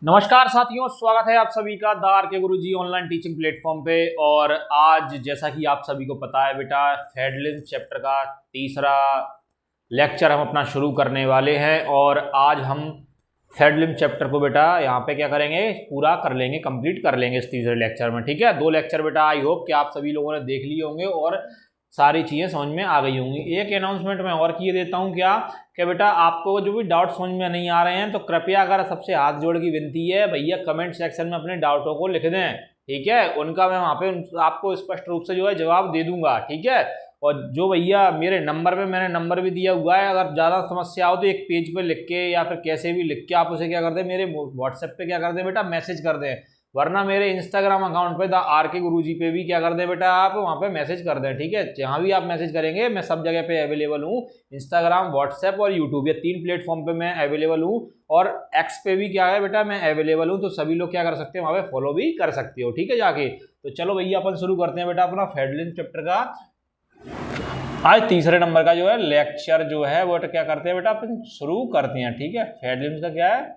नमस्कार साथियों, स्वागत है आप सभी का द आर के गुरुजी ऑनलाइन टीचिंग प्लेटफॉर्म पे। और आज जैसा कि आप सभी को पता है बेटा, फेडलिन चैप्टर का तीसरा लेक्चर हम अपना शुरू करने वाले हैं। और आज हम फेडलिन चैप्टर को बेटा यहाँ पे क्या करेंगे, पूरा कर लेंगे, कंप्लीट कर लेंगे इस तीसरे लेक्चर में। ठीक है, 2 लेक्चर बेटा आई होप कि आप सभी लोगों ने देख लिए होंगे और सारी चीज़ें समझ में आ गई होंगी। एक अनाउंसमेंट मैं और किए देता हूँ क्या बेटा, आपको जो भी डाउट समझ में नहीं आ रहे हैं तो कृपया, अगर सबसे हाथ जोड़ की विनती है भैया, कमेंट सेक्शन में अपने डाउटों को लिख दें। ठीक है, उनका मैं वहाँ पे आपको स्पष्ट रूप से जो है जवाब दे दूंगा। ठीक है, और जो भैया मेरे नंबर पे, मैंने नंबर भी दिया हुआ है, अगर ज़्यादा समस्या हो तो एक पेज पे लिख के या फिर कैसे भी लिख के आप उसे क्या कर दें, मेरे व्हाट्सएप पे क्या कर दें बेटा, मैसेज कर दें। वरना मेरे इंस्टाग्राम अकाउंट पे द आर के गुरुजी पे भी क्या कर दें बेटा, आप वहाँ पे मैसेज कर दें। ठीक है, जहाँ भी आप मैसेज करेंगे मैं सब जगह पे अवेलेबल हूँ। इंस्टाग्राम, व्हाट्सएप और यूट्यूब, ये 3 प्लेटफॉर्म पे मैं अवेलेबल हूँ। और एक्स पे भी क्या है बेटा, मैं अवेलेबल हूँ। तो सभी लोग क्या कर सकते हैं, वहाँ पे फॉलो भी कर सकते हो। ठीक है, जाके तो चलो भैया अपन शुरू करते हैं बेटा अपना फेडलिन चैप्टर का आज तीसरे नंबर का जो है लेक्चर जो है वो क्या करते हैं बेटा, अपन शुरू करते हैं। ठीक है, फेडलिन का क्या है,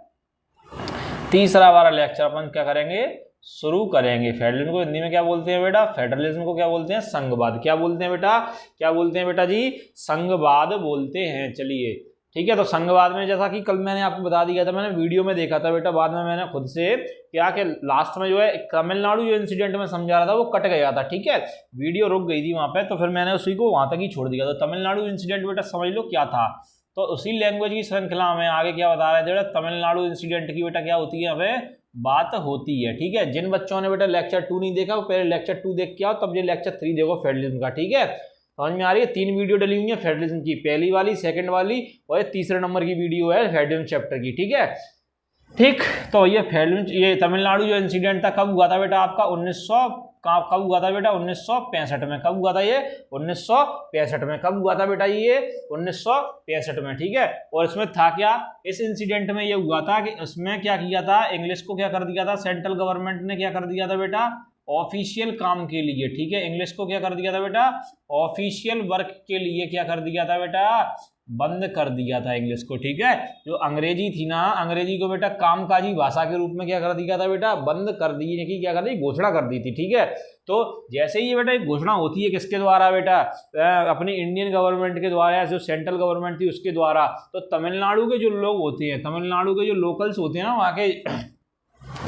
तीसरा वाला लेक्चर अपन क्या करेंगे, शुरू करेंगे। फेडरलिज्म को हिंदी में क्या बोलते हैं बेटा, फेडरलिज्म को क्या बोलते हैं, संघवाद। क्या बोलते हैं बेटा, क्या बोलते हैं बेटा जी, संघवाद बोलते हैं। चलिए ठीक है, तो संघवाद में जैसा कि कल मैंने आपको बता दिया था, मैंने वीडियो में देखा था बेटा, बाद में मैंने खुद से क्या कि लास्ट में जो है तमिलनाडु जो इंसिडेंट में समझा रहा था वो कट गया था। ठीक है, वीडियो रुक गई थी वहां पे, तो फिर मैंने उसी को वहां तक ही छोड़ दिया। तो तमिलनाडु इंसिडेंट बेटा समझ लो क्या था। तो उसी लैंग्वेज की श्रृंखला में आगे क्या बता रहे थे बेटा, तमिलनाडु इंसिडेंट की बेटा क्या होती है, हमें बात होती है। ठीक है, जिन बच्चों ने बेटा लेक्चर 2 नहीं देखा वो पहले लेक्चर 2 देख के आओ, तब ये लेक्चर 3 देखो फेडरलिज्म का। ठीक है, समझ में आ रही है। 3 वीडियो डली हुई है फेडरलिज्म की, पहली वाली, सेकंड वाली और तीसरे नंबर की वीडियो है फेडरलिज्म चैप्टर की। ठीक है, ठीक, तो ये फेडरलिज्म, ये तमिलनाडु जो इंसिडेंट था कब हुआ था बेटा आपका, 1900 कब हुआ था बेटा, 1965 में। कब हुआ था ये, 1965 में। कब हुआ था बेटा ये, 1965 में। ठीक है, और इसमें था क्या, इस इंसिडेंट में ये हुआ था कि उसमें क्या किया था, इंग्लिश को क्या कर दिया था, सेंट्रल गवर्नमेंट ने क्या कर दिया था बेटा, ऑफिशियल काम के लिए। ठीक है, इंग्लिश को क्या कर दिया था बेटा, ऑफिशियल वर्क के लिए क्या कर दिया था बेटा, बंद कर दिया था इंग्लिश को। ठीक है, जो अंग्रेजी थी ना, अंग्रेजी को बेटा कामकाजी भाषा के रूप में क्या कर दिया था बेटा, बंद कर दी की क्या कर दी, घोषणा कर दी थी। ठीक है, तो जैसे ही बेटा एक घोषणा होती है किसके द्वारा बेटा, अपनी इंडियन गवर्नमेंट के द्वारा, जो सेंट्रल गवर्नमेंट थी उसके द्वारा, तो तमिलनाडु के जो लोग होते हैं, तमिलनाडु के जो लोकल्स होते हैं ना वहाँ के,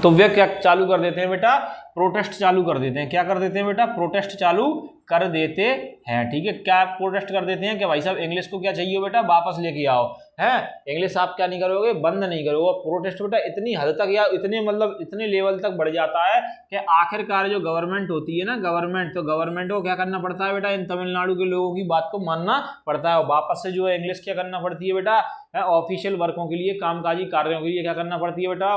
तो वे क्या चालू कर देते हैं बेटा, प्रोटेस्ट चालू कर देते हैं। क्या कर देते हैं बेटा, प्रोटेस्ट चालू कर देते हैं। ठीक है, क्या प्रोटेस्ट कर देते हैं कि भाई साहब इंग्लिश को क्या चाहिए बेटा, वापस लेके आओ। है, इंग्लिश आप क्या नहीं करोगे, बंद नहीं करोगे। प्रोटेस्ट बेटा इतनी हद तक या इतने मतलब इतने लेवल तक बढ़ जाता है कि आखिरकार जो गवर्नमेंट होती है ना, गवर्नमेंट, तो गवर्नमेंट को क्या करना पड़ता है बेटा, इन तमिलनाडु के लोगों की बात को मानना पड़ता है। वापस से जो है इंग्लिश क्या करना पड़ती है बेटा, ऑफिशियल वर्कों के लिए, कामकाजी कार्यों के लिए क्या करना पड़ती है बेटा,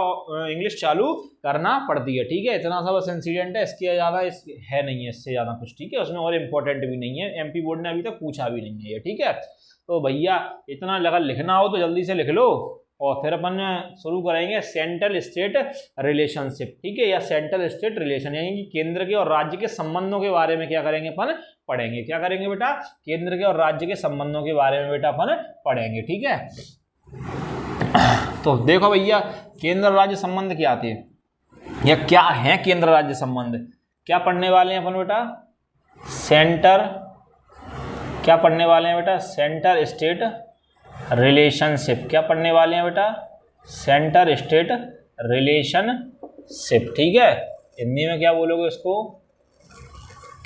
इंग्लिश चालू करना पड़ती है। ठीक है, इतना सा बस इंसिडेंट है, इसके ज़्यादा है नहीं है, इससे ज़्यादा कुछ। ठीक है, उसमें और इम्पोर्टेंट भी नहीं है, एमपी बोर्ड ने अभी तक पूछा भी नहीं है ये। ठीक है, तो भैया इतना लगा लिखना हो तो जल्दी से लिख लो, और फिर अपन शुरू करेंगे सेंट्रल स्टेट रिलेशनशिप। ठीक है, या सेंट्रल स्टेट रिलेशन, यानी कि केंद्र के और राज्य के संबंधों के बारे में क्या करेंगे अपन, पढ़ेंगे। क्या करेंगे बेटा, केंद्र के और राज्य के संबंधों के बारे में बेटा अपन पढ़ेंगे। ठीक है, तो देखो भैया, केंद्र राज्य संबंध क्या आते हैं या क्या है केंद्र राज्य संबंध, क्या पढ़ने वाले हैं अपन बेटा, सेंटर, क्या पढ़ने वाले हैं बेटा, सेंटर स्टेट रिलेशनशिप। क्या पढ़ने वाले हैं बेटा, सेंटर स्टेट रिलेशनशिप। ठीक है, हिंदी में क्या बोलोगे इसको,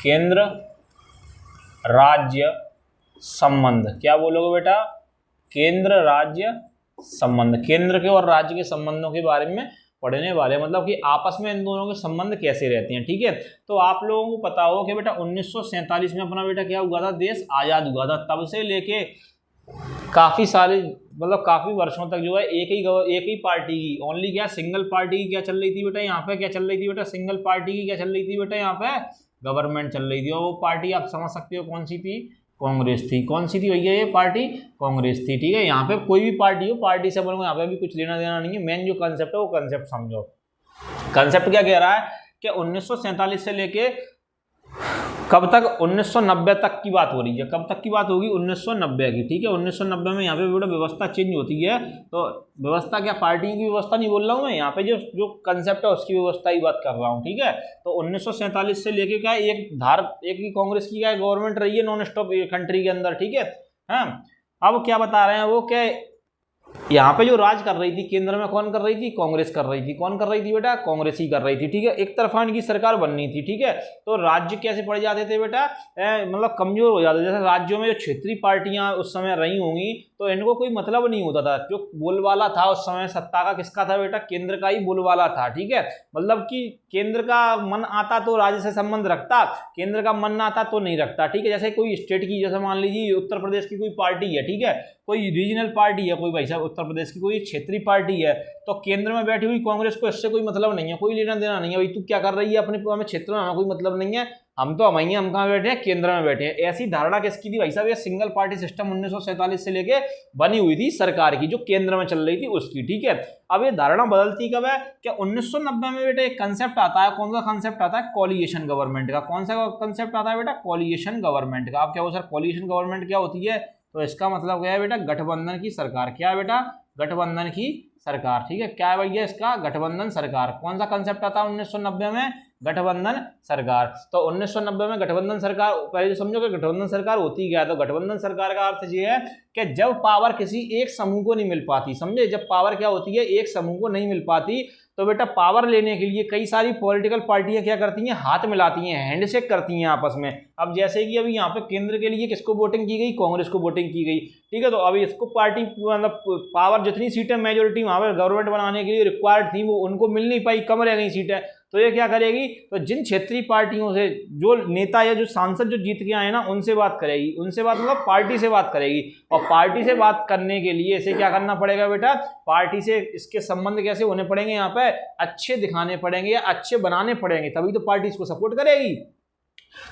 केंद्र राज्य संबंध। क्या बोलोगे बेटा, केंद्र राज्य संबंध। केंद्र के और राज्य के संबंधों के बारे में पढ़ने वाले, मतलब कि आपस में इन दोनों के संबंध कैसे रहते हैं। ठीक है, तो आप लोगों को पता हो कि बेटा 1947 में अपना बेटा क्या हुआ था, देश आज़ाद हुआ था। तब से लेके काफ़ी सारे, मतलब काफ़ी वर्षों तक जो है एक ही पार्टी की, ओनली क्या, सिंगल पार्टी की क्या चल रही थी बेटा यहाँ पे, क्या चल रही थी बेटा, सिंगल पार्टी की क्या चल रही थी बेटा यहाँ पे, गवर्नमेंट चल रही थी। और वो पार्टी आप समझ सकते हो कौन सी थी, कांग्रेस थी। कौन सी थी भैया ये पार्टी, कांग्रेस थी। ठीक है, यहाँ पे कोई भी पार्टी हो, पार्टी से बोलूँगा यहाँ पे भी कुछ लेना देना नहीं है, मेन जो कंसेप्ट है वो कंसेप्ट समझो। कंसेप्ट क्या कह रहा है कि 1947 से लेके कब तक? 1990 तक की बात हो रही है। कब तक की बात होगी? 1990 की, ठीक है। 1990 में यहाँ पे बेटा व्यवस्था चेंज होती है। तो व्यवस्था क्या, पार्टी की व्यवस्था नहीं बोल रहा हूँ मैं, यहाँ पे जो जो कंसेप्ट है उसकी व्यवस्था की बात कर रहा हूँ, ठीक है। तो 1947 से लेके क्या है, एक ही कांग्रेस की क्या गवर्नमेंट रही है नॉन स्टॉप कंट्री के अंदर, ठीक है। हाँ, अब क्या बता रहे हैं वो, क्या यहाँ पे जो राज कर रही थी केंद्र में, कौन कर रही थी? कांग्रेस कर रही थी। कौन कर रही थी बेटा? कांग्रेस ही कर रही थी, ठीक है। एक तरफा इनकी सरकार बननी थी, ठीक है। तो राज्य कैसे पड़ जाते थे बेटा, मतलब कमजोर हो जाते। जैसे राज्यों में जो क्षेत्रीय पार्टियां उस समय रही होंगी तो इनको कोई मतलब नहीं होता था। जो बोलबाला था उस समय सत्ता का किसका था बेटा? केंद्र का ही बोलबाला था, ठीक है। मतलब कि केंद्र का मन आता तो राज्य से संबंध रखता, केंद्र का मन ना आता तो नहीं रखता, ठीक है। जैसे कोई स्टेट की, जैसे मान लीजिए उत्तर प्रदेश की कोई पार्टी है, ठीक है, कोई रीजनल पार्टी है, कोई भाई साहब उत्तर प्रदेश की कोई क्षेत्रीय पार्टी है, तो केंद्र में बैठी हुई कांग्रेस को इससे कोई मतलब नहीं है, कोई लेना देना नहीं है। भाई तू क्या कर रही है अपने क्षेत्र में, हमें कोई मतलब नहीं है, हम तो हम कहाँ बैठे हैं? केंद्र में बैठे हैं। ऐसी धारणा किसकी थी भाई साहब? ये सिंगल पार्टी सिस्टम 1947 से लेके बनी हुई थी सरकार की, जो केंद्र में चल रही थी उसकी, ठीक है। अब ये धारणा बदलती कब है? क्या 1990 में बेटा एक कंसेप्ट आता है। कौन सा कंसेप्ट आता है? कोलिएशन गवर्नमेंट का। कौन सा कंसेप्ट आता है बेटा? कोलिएशन गवर्नमेंट का। आप क्या हो सर, कोलिएशन गवर्नमेंट क्या होती है? तो इसका मतलब क्या है बेटा? गठबंधन की सरकार। क्या है बेटा? गठबंधन की सरकार, ठीक है। क्या है भैया इसका? गठबंधन सरकार। कौन सा कंसेप्ट आता है 1990 में? गठबंधन सरकार। तो 1990 में गठबंधन सरकार, पहले समझो कि गठबंधन सरकार होती क्या है। तो गठबंधन सरकार का अर्थ ये है कि जब पावर किसी एक समूह को नहीं मिल पाती, समझे, जब पावर क्या होती है, एक समूह को नहीं मिल पाती, तो बेटा पावर लेने के लिए कई सारी पॉलिटिकल पार्टियां क्या करती हैं? हाथ मिलाती हैं, हैंडशेक करती हैं आपस में। अब जैसे कि अभी यहाँ पे केंद्र के लिए किसको वोटिंग की गई? कांग्रेस को वोटिंग की गई, ठीक है। तो अभी इसको पार्टी मतलब पावर, जितनी सीटें मेजोरिटी वहां पर गवर्नमेंट बनाने के लिए रिक्वायर्ड थी वो उनको मिल नहीं पाई, कम रह गई सीटें। तो ये क्या करेगी? तो जिन क्षेत्रीय पार्टियों से जो नेता या जो सांसद जो जीत के आए ना, उनसे बात करेगी। उनसे बात मतलब पार्टी से बात करेगी। और पार्टी से बात करने के लिए इसे क्या करना पड़ेगा बेटा? पार्टी से इसके संबंध कैसे होने पड़ेंगे? यहाँ पे अच्छे दिखाने पड़ेंगे या अच्छे बनाने पड़ेंगे, तभी तो पार्टी इसको सपोर्ट करेगी।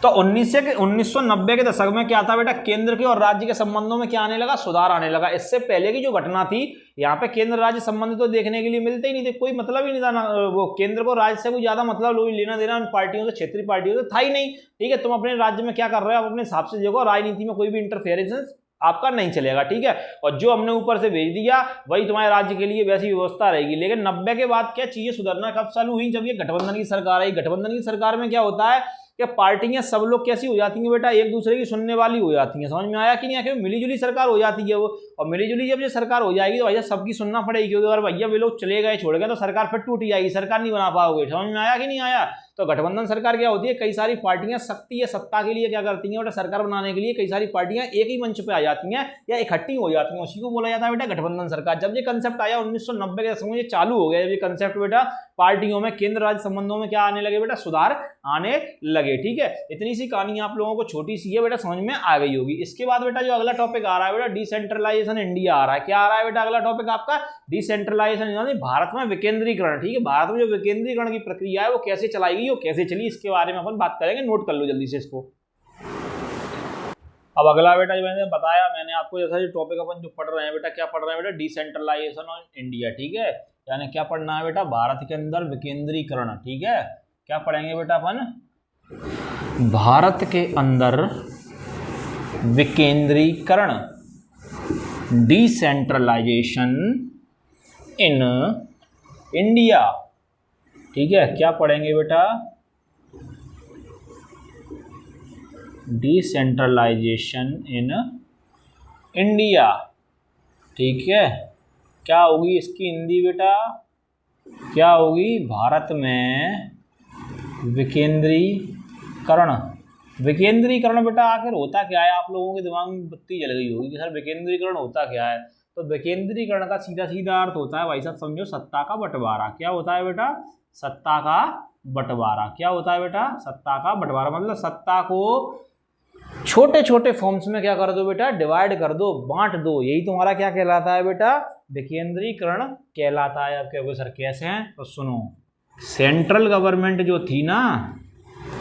तो 1990 के दशक में क्या था बेटा? केंद्र के और राज्य के संबंधों में क्या आने लगा? सुधार आने लगा। इससे पहले की जो घटना थी, यहाँ पे केंद्र राज्य संबंध तो देखने के लिए मिलते ही नहीं थे, कोई मतलब ही नहीं था ना। वो केंद्र को राज्य से कोई ज्यादा मतलब लेना देना उन पार्टियों से, क्षेत्रीय पार्टियों से था ही नहीं, ठीक है। तुम अपने राज्य में क्या कर रहे हो आप अपने हिसाब से देखो, राजनीति में कोई भी इंटरफेरेंस आपका नहीं चलेगा, ठीक है। और जो हमने ऊपर से भेज दिया वही तुम्हारे राज्य के लिए वैसी व्यवस्था रहेगी। लेकिन 90 के बाद क्या चीजें सुधरना कब चालू हुई? जब ये गठबंधन की सरकार आई। गठबंधन की सरकार में क्या होता है कि पार्टियां सब लोग कैसी हो जाती हैं बेटा? एक दूसरे की सुनने वाली हो जाती हैं। समझ में आया कि नहीं? क्योंकि मिलीजुली सरकार हो जाती है वो, और मिलीजुली जब ये सरकार हो जाएगी तो भैया सबकी सुनना पड़ेगी, क्योंकि अगर भैया वे लोग चले गए, छोड़ गए, तो सरकार फिर टूट जाएगी, सरकार नहीं बना पाओगे। समझ में आया कि नहीं आया? तो गठबंधन सरकार क्या होती है? कई सारी पार्टियां शक्ति या सत्ता के लिए क्या करती हैं बेटा? सरकार बनाने के लिए कई सारी पार्टियां एक ही मंच पे आ जाती हैं या इकट्ठी हो जाती हैं, उसी को बोला जाता है बेटा गठबंधन सरकार। जब ये कंसेप्ट आया 1990 के दशक में, ये चालू हो गया जब ये कंसेप्ट बेटा, पार्टियों में केंद्र राज्य संबंधों में क्या आने लगे बेटा? सुधार आने लगे, ठीक है। इतनी सी कहानी आप लोगों को छोटी सी है बेटा, समझ में आ गई होगी। इसके बाद बेटा जो अगला टॉपिक आ रहा है बेटा, डिसेंट्रलाइजेशन इंडिया आ रहा है। क्या आ रहा है बेटा अगला टॉपिक आपका? डिसेंट्रलाइजेशन, यानी भारत में विकेंद्रीकरण, ठीक है। भारत में जो विकेंद्रीकरण की प्रक्रिया है वो कैसे चलाएगी, वो कैसे चली, इसके बारे में अपन बात करेंगे। नोट कर लो जल्दी से इसको। अब अगला बेटा जो मैंने बताया, मैंने आपको जैसा जो टॉपिक अपन जो पढ़ रहे हैं बेटा, क्या पढ़ रहे हैं बेटा? डिसेंट्रलाइजेशन ऑफ इंडिया, ठीक है। यानी क्या पढ़ना है बेटा? भारत के अंदर विकेंद्रीकरण, ठीक है। क्या पढ़ेंगे बेटा अपन? भारत के अंदर विकेंद्रीकरण, डिसेंट्रलाइजेशन इन इंडिया, ठीक है। क्या पढ़ेंगे बेटा? डिसेंट्रलाइजेशन इन इंडिया, ठीक है। क्या होगी इसकी हिंदी बेटा? क्या होगी? भारत में विकेंद्रीकरण। विकेंद्रीकरण बेटा आखिर होता क्या है? आप लोगों के दिमाग में बत्ती जल गई होगी कि सर विकेंद्रीकरण होता क्या है। तो विकेंद्रीकरण का सीधा सीधा अर्थ होता है भाई साहब, समझो, सत्ता का बंटवारा। क्या होता है बेटा? सत्ता का बंटवारा। क्या होता है बेटा? सत्ता का बंटवारा। मतलब सत्ता को छोटे छोटे फॉर्म्स में क्या कर दो बेटा? डिवाइड कर दो, बांट दो। यही तुम्हारा क्या कहलाता है बेटा? विकेंद्रीकरण कहलाता है। अब कहोगे सर कैसे हैं? तो सुनो, सेंट्रल गवर्नमेंट जो थी ना,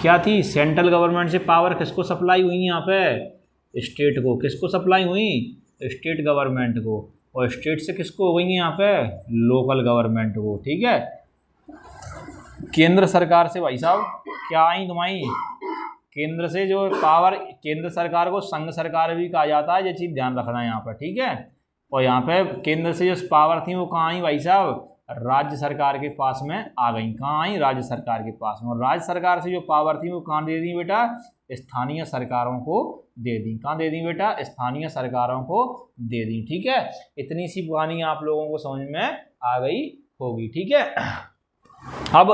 क्या थी? सेंट्रल गवर्नमेंट से पावर किसको सप्लाई हुई? यहाँ पे स्टेट को। किसको सप्लाई हुई? स्टेट गवर्नमेंट को। और स्टेट से किसको हो गई यहाँ पे? लोकल गवर्नमेंट को, ठीक है। केंद्र सरकार से भाई साहब क्या आई तुम्हारी? केंद्र से जो पावर, केंद्र सरकार को संघ सरकार भी कहा जाता है, ये चीज ध्यान रखना है यहाँ पर, ठीक है। और यहाँ पे केंद्र से जो पावर थी वो कहाँ आई भाई साहब, राज्य सरकार के पास में आ गई। कहाँ आई, राज्य सरकार के पास में। और राज्य सरकार से जो पावर थी वो कहाँ दे दी बेटा, स्थानीय सरकारों को दे दी। कहाँ दे दी बेटा, स्थानीय सरकारों को दे दी, ठीक है। इतनी सी कहानी आप लोगों को समझ में आ गई होगी, ठीक है। अब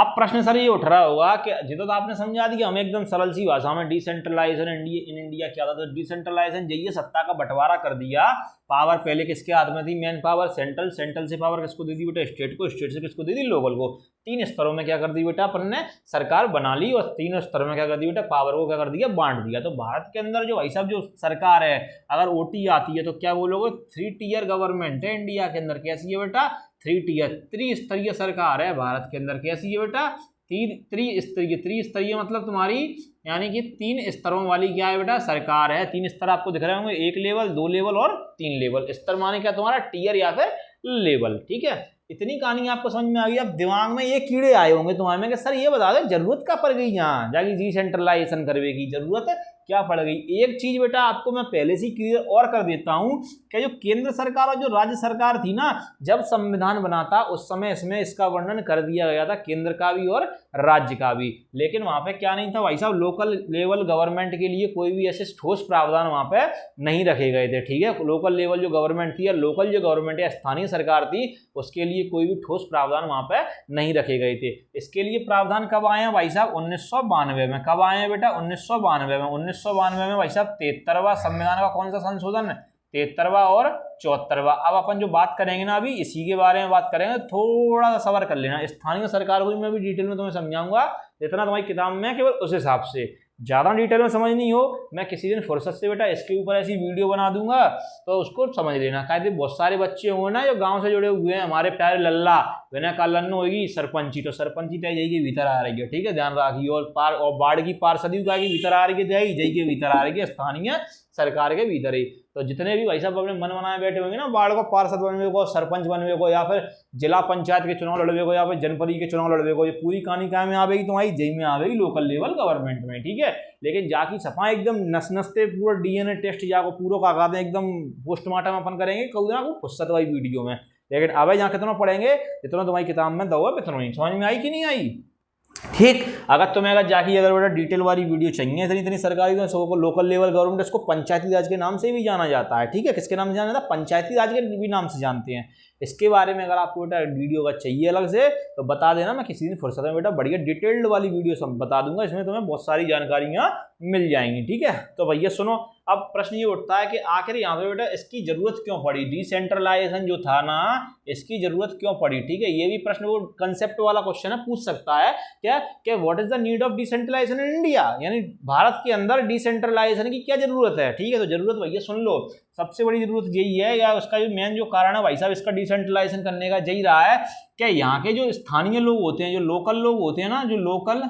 प्रश्न सर ये उठ रहा होगा कि जितना तो आपने समझा दिया हमें एकदम सरल सी भाषा में, डिसेंट्रलाइजेशन इन इंडिया क्या था। तो डिसेंट्रलाइजेशन यही सत्ता का बंटवारा कर दिया। पावर पहले किसके हाथ में थी, मेन पावर सेंट्रल, सेंट्रल से पावर किसको दे दी बेटा, स्टेट को, स्टेट से किसको दे दी, लोकल को। 3 स्तरों में क्या कर दी बेटा अपन ने, सरकार बना ली। और 3 स्तरों में क्या कर दी बेटा, पावर को क्या कर दिया, बांट दिया। तो भारत के अंदर जो भाई साहब जो सरकार है, अगर ओटी आती है तो क्या बोलोगे, 3 टियर गवर्नमेंट है इंडिया के अंदर। कैसी है बेटा, 3 टियर, त्रिस्तरीय सरकार है भारत के अंदर। कैसी है बेटा, त्रिस्तरीय। त्रिस्तरीय मतलब तुम्हारी यानी कि 3 स्तरों वाली क्या है बेटा, सरकार है। 3 स्तर आपको दिख रहे होंगे, 1 लेवल, 2 लेवल और 3 लेवल। स्तर माने क्या तुम्हारा, टियर या फिर लेवल, ठीक है। इतनी कहानी आपको समझ में आ गई। अब दिमाग में ये कीड़े आए होंगे तुम्हारे में कि सर ये बता दो जरूरत क्या पड़ गई, यहाँ जाके डिसेंट्रलाइजेशन करने की जरूरत क्या पड़ गई। एक चीज बेटा आपको मैं पहले से क्लियर और कर देता हूं कि जो केंद्र सरकार और जो राज्य सरकार थी ना, जब संविधान बना था उस समय इसमें इसका वर्णन कर दिया गया था, केंद्र का भी और राज्य का भी। लेकिन वहां पे क्या नहीं था भाई साहब, लोकल लेवल गवर्नमेंट के लिए कोई भी ऐसे ठोस प्रावधान वहां पे नहीं रखे गए थे, ठीक है। लोकल लेवल जो गवर्नमेंट थी या लोकल जो गवर्नमेंट या स्थानीय सरकार थी, उसके लिए कोई भी ठोस प्रावधान वहां पे नहीं रखे गए थे। इसके लिए प्रावधान कब आए हैं भाई साहब, 1992 में। कब आए हैं बेटा, 1992 में। 1992 में भाई साहब 73वां संविधान का कौन सा संशोधन, 73वां और 74वां। अब अपन जो बात करेंगे ना अभी इसी के बारे में बात करेंगे, थोड़ा सा सबर कर लेना। स्थानीय सरकार को भी मैं भी डिटेल में तुम्हें समझाऊंगा, जितना तुम्हारी किताब में केवल उस हिसाब से, ज़्यादा डिटेल में समझ नहीं हो मैं किसी दिन फुर्सत से बेटा इसके ऊपर ऐसी वीडियो बना दूंगा, तो उसको समझ लेना। कहते बहुत सारे बच्चे होंगे ना जो गांव से जुड़े हुए हैं, हमारे प्यारे लल्ला बिना का लन्नो होगी सरपंची, तो सरपंची तय जई के भीतर आ रही है, ठीक है, ध्यान रखिए। और बाढ़ की पार्षदी का के भीतर आ रही है, जई के भीतर आ रही है, स्थानीय सरकार के भीतर ही। तो जितने भी भाई साहब अपने मन बनाए बैठे होंगे ना, बाढ़ को पार्षद बनने को, सरपंच बनने को, या फिर जिला पंचायत के चुनाव लड़वे को, या फिर जनपद के चुनाव लड़वे को, ये पूरी कहानी क्या में आवेगी तुम्हारी, जई में आवेगी, लोकल लेवल गवर्नमेंट में, ठीक है। लेकिन जाकी सफाई एकदम नसनसते पूरा डीएनए टेस्ट जाको पूरा का दें, एकदम पोस्टमार्टम अपन करेंगे कौन को फुर्सत वाली वीडियो में। लेकिन अब यहाँ कितना पढ़ेंगे, जितना तुम्हारी किताब में दो है इतना ही। समझ में आई कि नहीं आई, ठीक। अगर तुम्हें अगर बेटा डिटेल वाली वीडियो चाहिए इतनी सरकारी, तो सबको लोकल लेवल गवर्नमेंट, इसको पंचायती राज के नाम से भी जाना जाता है, ठीक है। किसके नाम से जाना जाता है, पंचायती राज के भी नाम से जानते हैं। इसके बारे में अगर आपको बेटा वीडियो का चाहिए अलग से तो बता देना, मैं किसी दिन फुर्सत में बेटा बढ़िया डिटेल्ड वाली वीडियो सब बता दूंगा, इसमें तुम्हें बहुत सारी जानकारियां मिल जाएंगी, ठीक है। तो भैया सुनो, अब प्रश्न ये उठता है कि आखिर यहाँ पे बेटा इसकी जरूरत क्यों पड़ी, डिसेंट्रलाइजेशन जो था ना इसकी जरूरत क्यों पड़ी, ठीक है। ये भी प्रश्न वो कंसेप्ट वाला क्वेश्चन है, पूछ सकता है क्या what is the need of decentralisation in India, यानी भारत के अंदर डिसेंट्रलाइजेशन की क्या जरूरत है, ठीक है। तो जरूरत भैया सुन लो, सबसे बड़ी जरूरत यही है, या उसका जो मेन जो कारण है भाई साहब इसका डिसेंट्रलाइजेशन करने का यही रहा है कि यहाँ के जो स्थानीय लोग होते हैं, जो लोकल लोग होते हैं ना, जो लोकल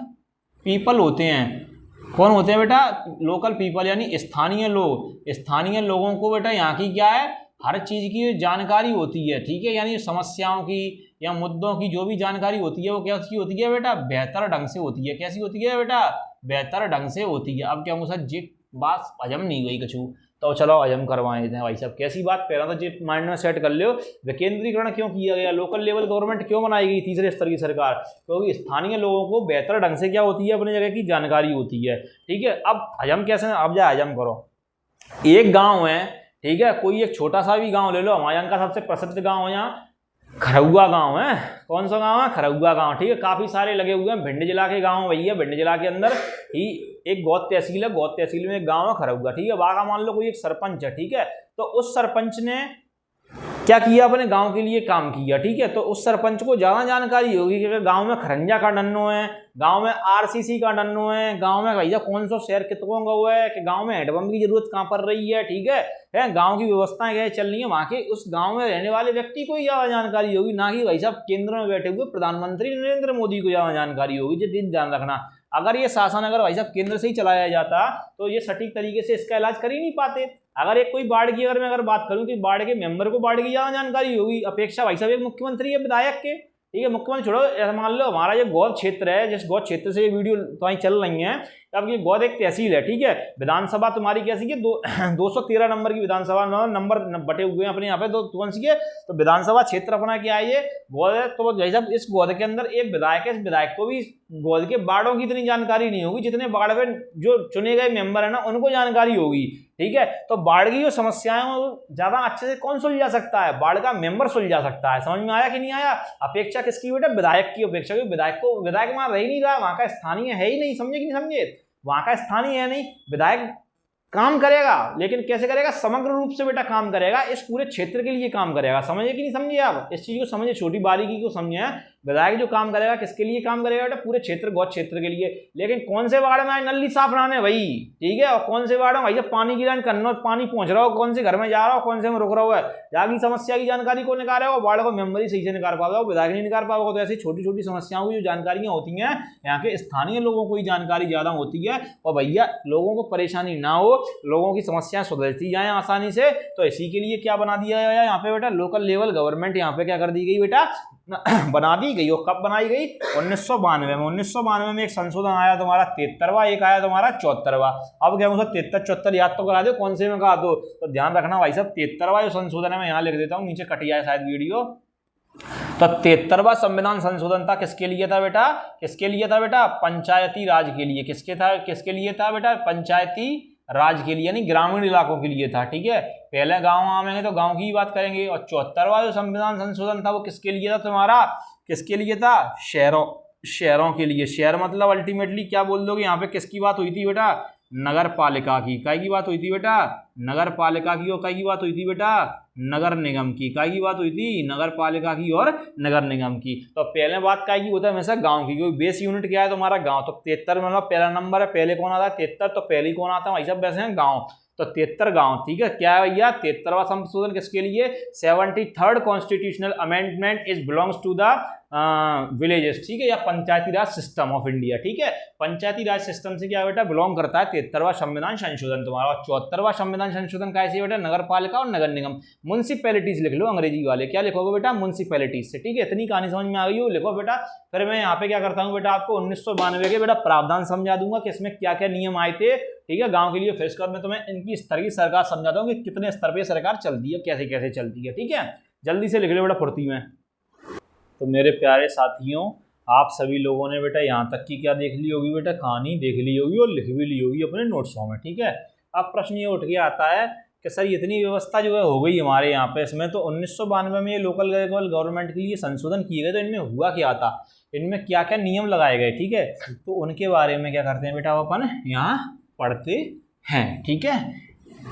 पीपल होते हैं, कौन होते हैं बेटा, लोकल पीपल यानी स्थानीय लोग। स्थानीय लोगों को बेटा यहाँ की क्या है, हर चीज़ की जानकारी होती है, ठीक है। यानी समस्याओं की या मुद्दों की जो भी जानकारी होती है वो कैसी होती है बेटा, बेहतर ढंग से होती है। कैसी होती है बेटा, बेहतर ढंग से होती है। अब क्या मुझे जी बात हजम नहीं हुई कछू, तो चलो हजम करवाए देते हैं भाई साहब। कैसी बात, पहला तो जी माइंड में सेट कर लो, विकेंद्रीकरण क्यों किया गया, लोकल लेवल गवर्नमेंट क्यों बनाई गई, तीसरे स्तर की सरकार, क्योंकि स्थानीय लोगों को बेहतर ढंग से क्या होती है, अपनी जगह की जानकारी होती है, ठीक है। अब हजम कैसे, अब जा हजम करो। एक गाँव है, ठीक है, कोई एक छोटा सा भी गाँव ले लो, हमारे यहाँ का सबसे प्रसिद्ध गाँव है यहाँ खरौआ गांव है। कौन सा गांव है, खरौआ गांव, ठीक है। काफी सारे लगे हुए हैं, भिंड जिला के गांव भैया, भिंड जिला के अंदर ही एक गौत तहसील है, गौत तहसील में एक गांव है खरौआ, ठीक है। वहां मान लो कोई एक सरपंच है, ठीक है, तो उस सरपंच ने क्या किया, अपने गांव के लिए काम किया, ठीक है। तो उस सरपंच को ज्यादा जानकारी होगी कि गांव में खरंजा का डन्नो है, गांव में आरसीसी का डन्नो है, गांव में भैया कौन सा शहर कितनों का हुआ है, कि गांव में हैंडपंप की जरूरत कहाँ पर रही है, ठीक है, गांव की व्यवस्थाएं क्या चल रही है, वहां के उस गांव में रहने वाले व्यक्ति को ही ज्यादा जानकारी होगी, ना कि भाई साहब केंद्र में बैठे हुए प्रधानमंत्री नरेंद्र मोदी को ज्यादा जानकारी होगी। जो दिन ध्यान रखना, अगर ये शासन अगर भाई साहब केंद्र से ही चलाया जाता तो ये सटीक तरीके से इसका इलाज कर ही नहीं पाते। अगर एक कोई बाढ़ की मैं अगर बात करूं तो बाढ़ के मेंबर को बाढ़ की ज्यादा जानकारी होगी अपेक्षा भाई साहब एक मुख्यमंत्री है विधायक के, ठीक है। मुख्यमंत्री छोड़ो, मान लो हमारा ये गौर क्षेत्र है, जिस गौर क्षेत्र से ये वीडियो तो चल रही है, अब ये गोद एक तहसील है, ठीक है। विधानसभा तुम्हारी कैसी है, 213 नंबर की विधानसभा, नंबर बटे हुए हैं अपने यहाँ पे, तो कौन सी है, तो विधानसभा क्षेत्र अपना क्या है, ये गोद है। तो भाई साहब इस गोद के अंदर एक विधायक है, इस विधायक को भी गोद के वार्डों की इतनी जानकारी नहीं होगी, जितने वार्ड में जो चुने गए मेंबर है ना उनको जानकारी होगी, ठीक है। तो वार्ड की जो समस्याएं वो ज्यादा अच्छे से कौन सुलझा सकता है, वार्ड का मेंबर सुलझा सकता है। समझ में आया कि नहीं आया। अपेक्षा किसकी बेटा, विधायक की अपेक्षा, विधायक वहां रह ही नहीं रहा, वहां का स्थानीय है ही नहीं, समझे कि नहीं समझे, वहां का स्थानीय है नहीं। विधायक काम करेगा, लेकिन कैसे करेगा, समग्र रूप से बेटा काम करेगा, इस पूरे क्षेत्र के लिए काम करेगा। समझे कि नहीं समझे आप, इस चीज को समझे, छोटी बारीकी को समझे। विधायक जो काम करेगा किसके लिए काम करेगा बेटा, पूरे क्षेत्र, गौद क्षेत्र के लिए। लेकिन कौन से वार्ड में आए, नली साफ रहने भाई, ठीक है। और कौन से वार्ड में भाई जब पानी की लाइन करना, पानी पहुंच रहा हो, कौन से घर में जा रहा हो, कौन से में रुक रहा हो, जागी समस्या की जानकारी को निकाल रहे हो, वार्ड को मेंबर ही सही से निकाल पाओगे, विधायक नहीं निकाल पाओगे। तो ऐसी छोटी छोटी समस्याओं की जो जानकारियां होती हैं यहाँ के स्थानीय लोगों को ही जानकारी ज्यादा होती है। और भैया लोगों को परेशानी ना हो, लोगों की समस्याएं सुधरती जाए आसानी से, तो इसी के लिए क्या बना दिया गया यहाँ पे बेटा, लोकल लेवल गवर्नमेंट यहाँ पे क्या कर दी गई बेटा, बना दी गई। और कब बनाई गई, 1992 में। 1992 में एक संशोधन आया तुम्हारा 73वां, एक आया तुम्हारा 74वां। अब क्या 73 74 याद तो करा दो, कौन से में कहा तो ध्यान रखना भाई साहब, 73वां जो संशोधन है मैं यहाँ लिख देता हूँ, नीचे कट गया है शायद वीडियो। तो 73वां संविधान संशोधन था, किसके लिए था बेटा, किसके लिए था बेटा, पंचायती राज के लिए। किसके लिए था बेटा, पंचायती राज के लिए, यानी ग्रामीण इलाकों के लिए था, ठीक है। पहले गांव आएंगे तो गांव की ही बात करेंगे। और 74वां जो संविधान संशोधन था वो किसके लिए था तुम्हारा, किसके लिए था, शहरों के लिए। शहर मतलब अल्टीमेटली क्या बोल दोगे यहाँ पे, किसकी बात हुई थी बेटा, नगर पालिका की। काय की बात हुई थी बेटा, नगर पालिका की। और काय की बात हुई थी बेटा, नगर निगम की। काय की बात हुई थी, नगर पालिका की और नगर निगम की। तो पहले बात काय की होता है हमेशा, गांव की, क्योंकि बेस यूनिट क्या है तुम्हारा, गांव। तो 73 मतलब पहला नंबर है, पहले कौन आता है 73, तो पहले कौन आता है भाई साहब, वैसे हैं गाँव। तो 73 गांव, ठीक है। क्या है भैया, 73वां संशोधन किसके लिए, 73rd constitutional amendment is belongs to the villages, ठीक है, या panchayati raj system of India, ठीक है। पंचायती राज सिस्टम से क्या बेटा बिलोंग करता है 73वां संविधान संशोधन तुम्हारा। 74वां संविधान संशोधन कैसे बेटा, नगर पालिका और नगर निगम। म्युनिसिपैलिटीज लिख लो अंग्रेजी वाले, क्या लिखोगे बेटा, म्युनिसिपैलिटीज से, ठीक है। इतनी कहानी समझ में आ गई हो, लिखो बेटा। फिर मैं यहाँ पे क्या करता हूँ बेटा, आपको 1992 के बेटा प्रावधान समझा दूंगा कि इसमें क्या क्या नियम आए थे, ठीक है, गांव के लिए। फिर इसके बाद मैं तुम्हें इनकी स्तर की सरकार समझाता हूँ कि कितने स्तर पे सरकार चलती है, कैसे कैसे चलती है, ठीक है। जल्दी से लिख लो बेटा फुर्ती में। तो मेरे प्यारे साथियों, आप सभी लोगों ने बेटा यहाँ तक की क्या देख ली होगी बेटा, कहानी देख ली होगी और लिख भी ली होगी अपने नोट्सों में, ठीक है। अब प्रश्न ये उठ के आता है कि सर इतनी व्यवस्था जो है हो गई हमारे यहाँ पे, इसमें तो 1992 में ये लोकल गवर्नमेंट के लिए संशोधन किए गए, तो इनमें हुआ क्या था, इनमें क्या क्या नियम लगाए गए, ठीक है। तो उनके बारे में क्या करते हैं बेटा, अपन यहाँ पढ़ते हैं, ठीक है।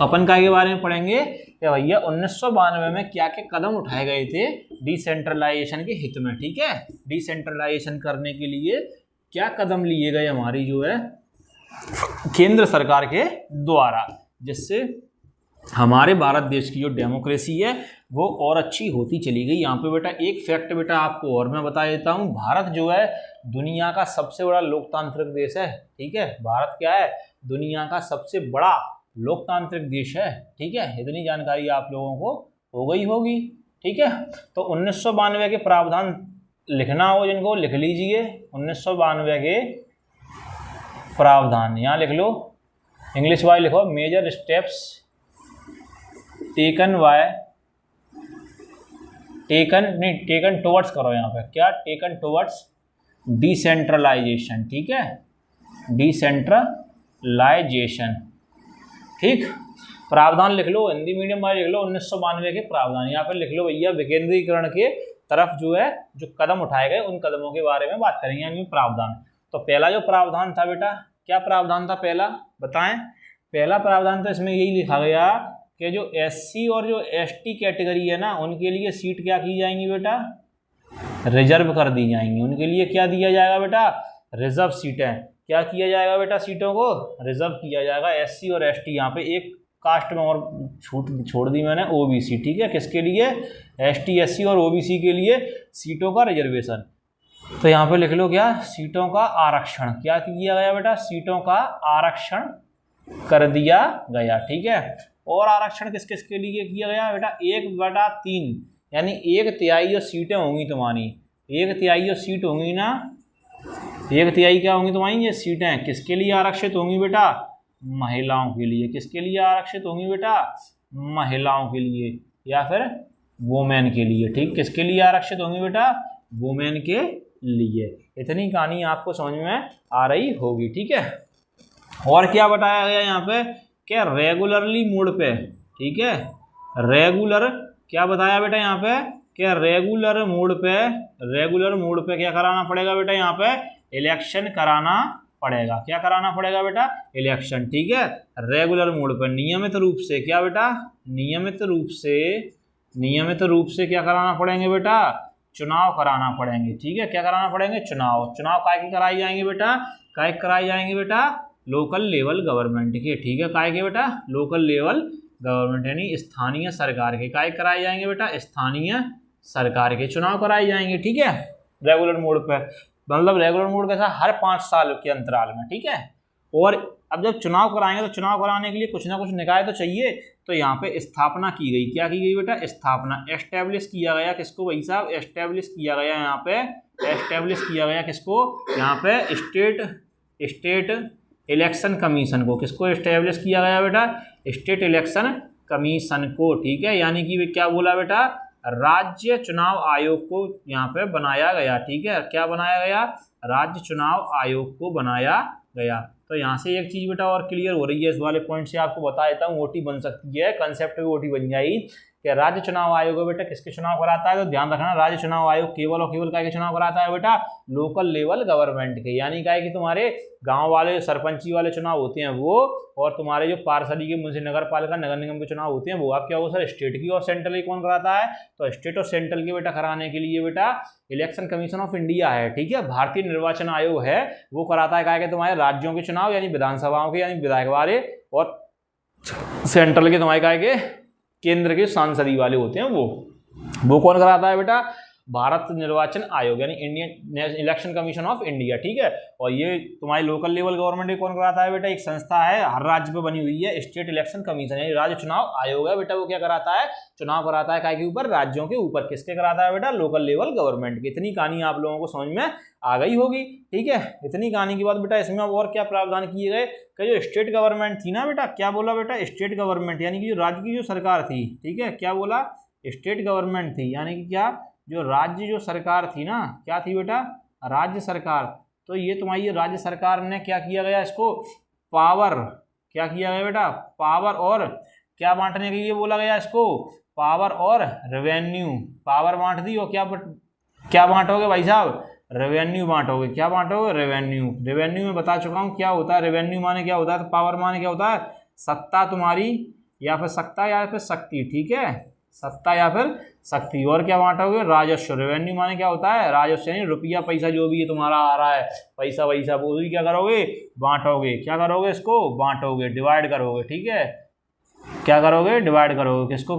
अपन का के बारे में पढ़ेंगे कि भैया 1992 में क्या क्या कदम उठाए गए थे डिसेंट्रलाइजेशन के हित में, ठीक है। डिसेंट्रलाइजेशन करने के लिए क्या कदम लिए गए हमारी जो है केंद्र सरकार के द्वारा, जिससे हमारे भारत देश की जो डेमोक्रेसी है वो और अच्छी होती चली गई। यहाँ पे बेटा एक फैक्ट बेटा आपको और मैं बता देता हूँ, भारत जो है दुनिया का सबसे बड़ा लोकतांत्रिक देश है, ठीक है। भारत क्या है, दुनिया का सबसे बड़ा लोकतांत्रिक देश है, ठीक है। इतनी जानकारी आप लोगों को हो गई होगी, ठीक है। तो 1992 के प्रावधान लिखना हो जिनको, लिख लीजिए 1992 के प्रावधान, यहाँ लिख लो, इंग्लिश वाले लिखो, मेजर स्टेप्स टेकन टुवर्ड्स करो यहाँ पे, क्या टेकन टुवर्ड्स डिसेंट्रलाइजेशन, ठीक है, डिसेंट्रलाइजेशन, ठीक। प्रावधान लिख लो, हिंदी मीडियम वाले लिख लो 1992 के प्रावधान। यहाँ पर लिख लो भैया विकेंद्रीकरण के तरफ जो है जो कदम उठाए गए उन कदमों के बारे में बात करेंगे यानी प्रावधान। तो पहला जो प्रावधान था बेटा, क्या प्रावधान था पहला, बताएं। पहला प्रावधान तो इसमें यही लिखा गया कि जो SC और जो ST कैटेगरी है ना, उनके लिए सीट क्या की जाएंगी बेटा, रिजर्व कर दी जाएंगी। उनके लिए क्या दिया जाएगा बेटा, रिजर्व सीटें। क्या किया जाएगा बेटा, सीटों को रिजर्व किया जाएगा। SC और ST, यहाँ पे एक कास्ट में और छोड़ दी मैंने, OBC, ठीक है। किसके लिए, ST SC और OBC के लिए सीटों का रिजर्वेशन। तो यहाँ पे लिख लो क्या, सीटों का आरक्षण। क्या किया गया बेटा, सीटों का आरक्षण कर दिया गया, ठीक है। और आरक्षण किस किस के लिए किया गया बेटा, 1/3 यानी 1/3 जो सीटें होंगी तुम्हारी, 1/3 जो सीट होंगी ना, एक तिहाई क्या होंगी तुम्हारी ये सीटें किसके लिए आरक्षित होंगी बेटा, महिलाओं के लिए। किसके लिए आरक्षित होंगी बेटा, महिलाओं के लिए या फिर वुमेन के लिए। ठीक, किसके लिए आरक्षित होंगी बेटा, वुमेन के लिए। इतनी कहानी आपको समझ में आ रही होगी। ठीक है, और क्या बताया गया यहाँ पे, क्या रेगुलरली मोड पे, ठीक है, रेगुलर क्या बताया बेटा यहाँ पे, क्या रेगुलर मोड पे क्या कराना पड़ेगा बेटा, यहाँ पे इलेक्शन कराना पड़ेगा। क्या कराना पड़ेगा बेटा, इलेक्शन। ठीक है, रेगुलर मोड पर नियमित रूप से क्या बेटा, नियमित रूप से क्या कराना पड़ेंगे बेटा, चुनाव कराना पड़ेंगे। ठीक है, क्या कराना पड़ेंगे, चुनाव काय की कराई जाएंगे बेटा, काय कराई जाएंगे बेटा, लोकल लेवल गवर्नमेंट के। ठीक है, काय के बेटा, लोकल लेवल गवर्नमेंट यानी स्थानीय सरकार के काय कराए जाएंगे बेटा, स्थानीय सरकार के चुनाव कराए जाएंगे। ठीक है, रेगुलर मोड पे, मतलब रेगुलर मोड कैसा, हर 5 साल के अंतराल में। ठीक है, और अब जब चुनाव कराएंगे तो चुनाव कराने के लिए कुछ ना कुछ निकाय तो चाहिए, तो यहाँ पे स्थापना की गई। क्या की गई बेटा, स्थापना, एस्टेब्लिश किया गया। किसको भाई साहब, एस्टेब्लिश किया गया यहाँ पे, एस्टेब्लिश किया गया किसको, यहाँ पे स्टेट इलेक्शन कमीशन को। किसको एस्टेब्लिश किया गया बेटा, स्टेट इलेक्शन कमीशन को। ठीक है, यानी कि क्या बोला बेटा, राज्य चुनाव आयोग को यहाँ पे बनाया गया। ठीक है, क्या बनाया गया, राज्य चुनाव आयोग को बनाया गया। तो यहाँ से एक चीज बेटा और क्लियर हो रही है, इस वाले पॉइंट से आपको बता देता हूँ, ओटी बन सकती है, कंसेप्ट भी ओटी बन जाएगी। कि राज्य चुनाव आयोग है बेटा किसके चुनाव कराता है, तो ध्यान रखना, राज्य चुनाव आयोग केवल और केवल काय के चुनाव कराता है बेटा, लोकल लेवल गवर्नमेंट के। यानी क्या है कि तुम्हारे गांव वाले सरपंची वाले चुनाव होते हैं वो, और तुम्हारे जो पार्षदी के मुझे नगर पालिका नगर निगम के चुनाव होते हैं वो, आप क्या होगा सर, स्टेट की और सेंट्रल की कौन कराता है, तो स्टेट और सेंट्रल के बेटा कराने के लिए बेटा इलेक्शन कमीशन ऑफ इंडिया है। ठीक है, भारतीय निर्वाचन आयोग है, वो कराता है क्या है तुम्हारे राज्यों के चुनाव, यानी विधानसभाओं के, यानी विधायक वाले, और सेंट्रल के तुम्हारे क्या के केंद्र के सांसदी वाले होते हैं वो कौन कराता है बेटा, भारत निर्वाचन आयोग यानी Indian election commission of India. ठीक है, और ये तुम्हारी लोकल लेवल गवर्नमेंट कौन कराता है बेटा, एक संस्था है हर राज्य पे बनी हुई है, स्टेट इलेक्शन कमीशन यानी राज्य चुनाव आयोग है बेटा, वो क्या कराता है, चुनाव कराता है काय के ऊपर, राज्यों के ऊपर। किसके कराता है बेटा, लोकल लेवल गवर्नमेंट की। इतनी कहानी आप लोगों को समझ में आ गई होगी। ठीक है, इतनी कहानी के बाद बेटा इसमें और क्या प्रावधान किए गए, कि जो स्टेट गवर्नमेंट थी ना बेटा, क्या बोला बेटा, स्टेट गवर्नमेंट यानी कि जो राज्य की जो सरकार थी। ठीक है, क्या बोला, स्टेट गवर्नमेंट थी, यानी कि क्या, जो राज्य जो सरकार थी ना, क्या थी बेटा, राज्य सरकार। तो ये तुम्हारी राज्य सरकार ने क्या किया गया, इसको पावर, क्या किया गया बेटा, पावर और क्या बांटने के लिए बोला गया इसको, पावर और रेवेन्यू, पावर बांट दी। और क्या बांटोगे भाई साहब, रेवेन्यू बांटोगे। क्या बांटोगे, रेवेन्यू में बता चुका हूँ क्या होता है, रेवेन्यू माने क्या होता है, तो पावर माने क्या होता है, सत्ता तुम्हारी, या फिर सत्ता या फिर शक्ति। ठीक है, सत्ता या फिर शक्ति। और क्या बांटोगे, राजस्व। रेवेन्यू माने क्या होता है, राजस्व यानी रुपया पैसा जो भी है तुम्हारा आ रहा है, पैसा वैसा, वो भी क्या करोगे, बांटोगे। क्या करोगे, इसको बांटोगे, डिवाइड करोगे। ठीक है, क्या करोगे, डिवाइड करोगे। किसको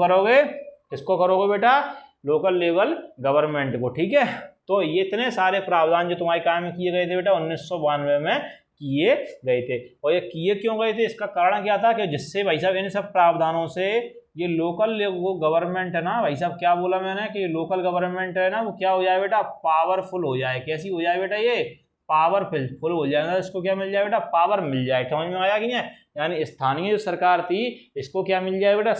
करोगे बेटा, लोकल लेवल गवर्नमेंट को। ठीक है, तो ये इतने सारे प्रावधान जो तुम्हारे काम में किए गए थे बेटा 1992 में किए गए थे। और ये किए क्यों गए थे, इसका कारण क्या था, कि जिससे भाई साहब इन सब प्रावधानों से ये लोकल वो गवर्नमेंट है ना भाई साहब, क्या बोला मैंने, कि लोकल गवर्नमेंट है ना, वो क्या हो जाए बेटा, पावरफुल हो जाए। कैसी हो जाए बेटा, ये पावरफुल हो जाए, इसको क्या मिल जाए बेटा, पावर मिल जाए। समझ में आया कि नहीं, यानी स्थानीय जो सरकार थी इसको क्या मिल जाए बेटा,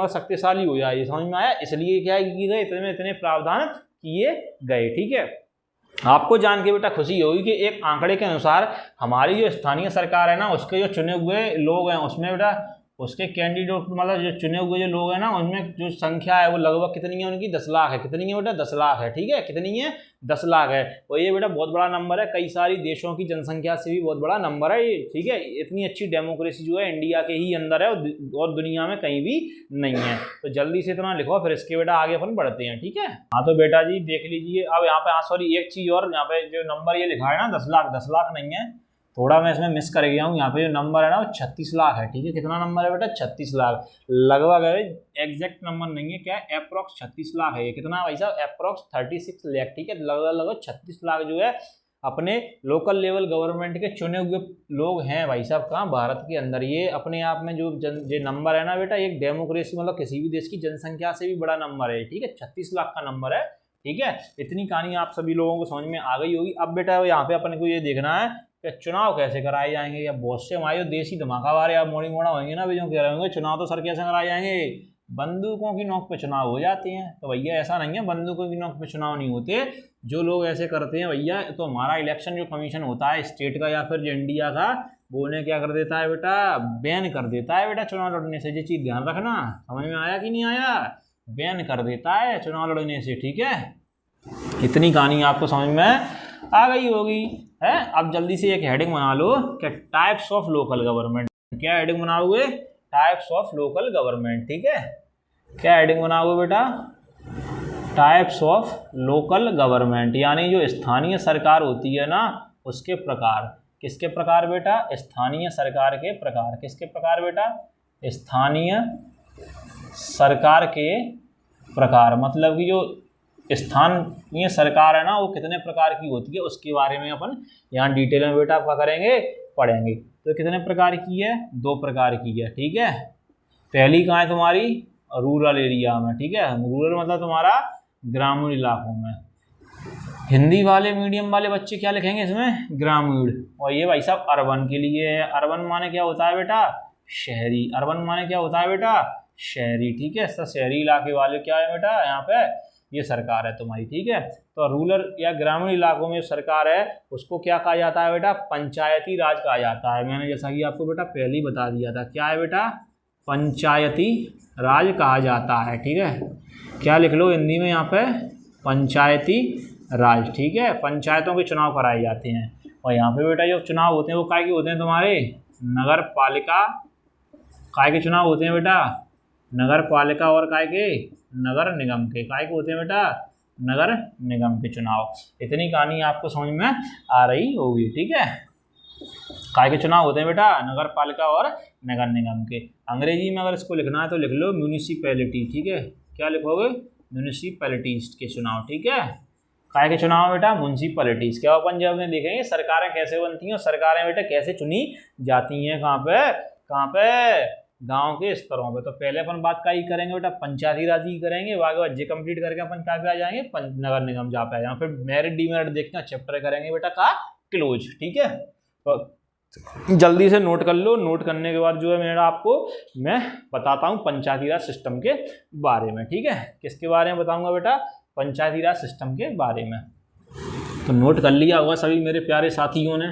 शक्तिशाली हो जाए। समझ में आया, इसलिए क्या किए गए, इतने प्रावधान किए गए। ठीक है, आपको जान के बेटा खुशी होगी कि एक आंकड़े के अनुसार हमारी जो स्थानीय सरकार है ना, उसके जो चुने हुए लोग हैं उसमें बेटा, उसके कैंडिडेट मतलब जो चुने हुए जो लोग हैं ना, उनमें जो संख्या है वो लगभग कितनी है उनकी, 10 लाख है। कितनी है बेटा, 10 लाख है। ठीक है, कितनी है, 10 लाख है। और ये बेटा बहुत बड़ा नंबर है, कई सारी देशों की जनसंख्या से भी बहुत बड़ा नंबर है ये। ठीक है, इतनी अच्छी डेमोक्रेसी जो है इंडिया के ही अंदर है और दुनिया में कहीं भी नहीं है। तो जल्दी से इतना लिखो, फिर इसके बेटा आगे अपन बढ़ते हैं। ठीक है, हाँ तो बेटा जी देख लीजिए अब यहाँ पे, सॉरी एक चीज और, यहाँ पे जो नंबर ये लिखा है ना 10 लाख नहीं है, थोड़ा मैं इसमें मिस कर गया हूँ। यहाँ पे जो नंबर है ना वो 36 लाख है। ठीक है, कितना नंबर है बेटा, 36 लाख लगभग है, एग्जैक्ट नंबर नहीं है, क्या है, अप्रॉक्स 36 लाख है। ये कितना भाई साहब, अप्रॉक्स 36 लाख। ठीक है, लगभग 36 लाख जो है अपने लोकल लेवल गवर्नमेंट के चुने हुए लोग हैं भाई साहब, कहाँ, भारत के अंदर। ये अपने आप में जो नंबर है ना बेटा, एक डेमोक्रेसी मतलब किसी भी देश की जनसंख्या से भी बड़ा नंबर है। ठीक है, 36 लाख का नंबर है ठीक है, इतनी कहानी आप सभी लोगों को समझ में आ गई होगी। अब बेटा यहाँ पे अपन को ये देखना है कि चुनाव कैसे कराए जाएंगे। या बहुत से हमारे जो देसी धमाका वाले या मोड़ी मोड़ा होंगे ना, भी जो कह रहे होंगे चुनाव तो सर कैसे कराए जाएंगे, बंदूकों की नोक पे चुनाव हो जाते हैं। तो भैया ऐसा नहीं है, बंदूकों की नोक पे चुनाव नहीं होते। जो लोग ऐसे करते हैं भैया, तो हमारा इलेक्शन जो कमीशन होता है स्टेट का या फिर जो इंडिया का, वो उन्हें क्या कर देता है बेटा, बैन कर देता है बेटा चुनाव लड़ने से। ये चीज़ ध्यान रखना, समझ में आया कि नहीं आया, बैन कर देता है चुनाव लड़ने से, ठीक है। इतनी कहानी आपको समझ में आ गई होगी है। अब जल्दी से एक हेडिंग बना लो कि टाइप्स ऑफ लोकल गवर्नमेंट। क्या हेडिंग बनाओगे, टाइप्स ऑफ लोकल गवर्नमेंट, ठीक है। क्या हेडिंग बनाओगे बेटा, टाइप्स ऑफ लोकल गवर्नमेंट, यानी जो स्थानीय सरकार होती है ना उसके प्रकार। किसके प्रकार बेटा, स्थानीय सरकार के प्रकार। किसके प्रकार बेटा, स्थानीय सरकार के प्रकार। मतलब कि जो स्थानीय सरकार है ना वो कितने प्रकार की होती है उसके बारे में अपन यहाँ डिटेल में बेटा क्या करेंगे, पढ़ेंगे। तो कितने प्रकार की है, 2 प्रकार की है, ठीक है। पहली कहाँ है तुम्हारी, रूरल एरिया में, ठीक है। रूरल मतलब तुम्हारा ग्रामीण इलाकों में। हिंदी वाले मीडियम वाले बच्चे क्या लिखेंगे इसमें, ग्रामीण। और ये भाई साहब अर्बन के लिए है। अर्बन माने क्या होता है बेटा, शहरी। अर्बन माने क्या होता है बेटा, शहरी, ठीक है। तो शहरी इलाके वाले क्या है बेटा, यहाँ पे ये सरकार है तुम्हारी, ठीक है। तो रूरल या ग्रामीण इलाकों में सरकार है उसको क्या कहा जाता है बेटा, पंचायती राज कहा जाता है। मैंने जैसा कि आपको बेटा पहले ही बता दिया था, क्या है बेटा, पंचायती राज कहा जाता है, ठीक है। क्या लिख लो हिंदी में यहाँ पे, पंचायती राज, ठीक है। पंचायतों के चुनाव कराए जाते हैं। और यहाँ पे बेटा जो चुनाव होते हैं वो काय के होते हैं तुम्हारे, नगर पालिका। काय के चुनाव होते हैं बेटा, नगर पालिका और काय के, नगर निगम के। काय के होते हैं बेटा, नगर निगम के चुनाव। इतनी कहानी आपको समझ में आ रही होगी, ठीक है। काय के चुनाव होते हैं बेटा, नगर पालिका और नगर निगम के। अंग्रेजी में अगर इसको लिखना है तो लिख लो म्यूनिसिपैलिटी, ठीक है। क्या लिखोगे, म्यूनिसिपैलिटीज के चुनाव, ठीक है। काय के चुनाव बेटा, म्यूनिसिपैलिटीज। क्या अपन जब में देखेंगे सरकारें कैसे बनती हैं और सरकारें बेटा कैसे चुनी जाती हैं, कहाँ पे, गांव के स्तरों पे। तो पहले अपन बात का ही करेंगे बेटा, पंचायती राज की करेंगे। आगे बाद ये कंप्लीट करके अपन क्या पे आ जाएंगे, नगर निगम जा पे आ जाएंगे। फिर मेरिट डीमेरिट देखते हैं, चैप्टर करेंगे बेटा का क्लोज, ठीक है। तो जल्दी से नोट कर लो। नोट करने के बाद जो है मेरा आपको मैं बताता हूँ पंचायती राज सिस्टम के बारे में, ठीक है। किसके बारे में बताऊंगा बेटा, पंचायती राज सिस्टम के बारे में। तो नोट कर लिया होगा सभी मेरे प्यारे साथियों ने,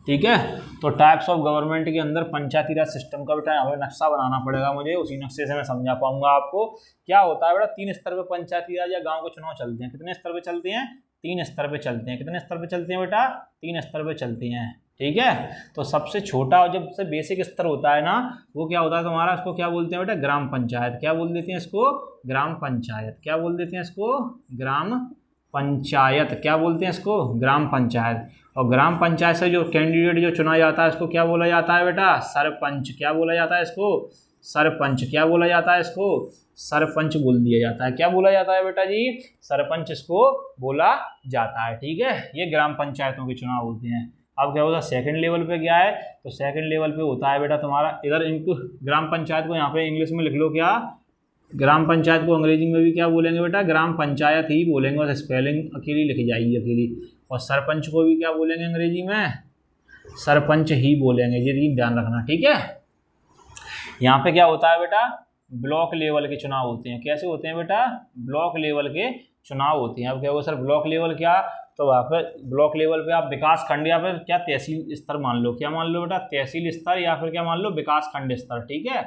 ठीक है। तो टाइप्स ऑफ गवर्नमेंट के अंदर पंचायती राज सिस्टम का बेटा यहाँ पे नक्शा बनाना पड़ेगा मुझे, उसी नक्शे से मैं समझा पाऊंगा आपको। क्या होता है बेटा, 3 स्तर पे पंचायती राज या गांव के चुनाव चलते हैं। कितने स्तर पे चलते हैं, 3 स्तर पे चलते हैं। कितने स्तर पे चलते हैं बेटा, 3 स्तर पे चलते हैं, ठीक है। तो सबसे छोटा और जब से बेसिक स्तर होता है ना वो क्या होता है तुम्हारा, उसको क्या बोलते हैं बेटा, ग्राम पंचायत। क्या बोल देते हैं इसको, ग्राम पंचायत। क्या बोल देते हैं इसको, ग्राम पंचायत। क्या बोलते हैं इसको, ग्राम पंचायत। और ग्राम पंचायत से जो कैंडिडेट जो चुना जाता है इसको क्या बोला जाता है बेटा, सरपंच। क्या बोला जाता है इसको, सरपंच। क्या बोला जाता है इसको, सरपंच बोल दिया जाता है। क्या बोला जाता है बेटा जी, सरपंच इसको बोला जाता है, ठीक है। ये ग्राम पंचायतों के चुनाव होते हैं। अब क्या होता है सेकंड लेवल पे क्या है, तो सेकंड लेवल पे होता है बेटा तुम्हारा, इधर इनको ग्राम पंचायत को यहाँ पे इंग्लिश में लिख लो, क्या, ग्राम पंचायत को अंग्रेजी में भी क्या बोलेंगे बेटा, ग्राम पंचायत ही बोलेंगे, और स्पेलिंग अकेली लिखी जाएगी अकेली। और सरपंच को भी क्या बोलेंगे अंग्रेजी में, सरपंच ही बोलेंगे, ये ध्यान रखना, ठीक है। यहाँ पे क्या होता है बेटा, ब्लॉक लेवल के चुनाव होते हैं। कैसे होते हैं बेटा, ब्लॉक लेवल के चुनाव होते हैं। अब क्या होगा सर ब्लॉक लेवल क्या, तो वहाँ पर ब्लॉक लेवल पे आप विकास खंड या फिर क्या तहसील स्तर मान लो। क्या मान लो बेटा, तहसील स्तर या फिर क्या मान लो, विकास खंड स्तर, ठीक है।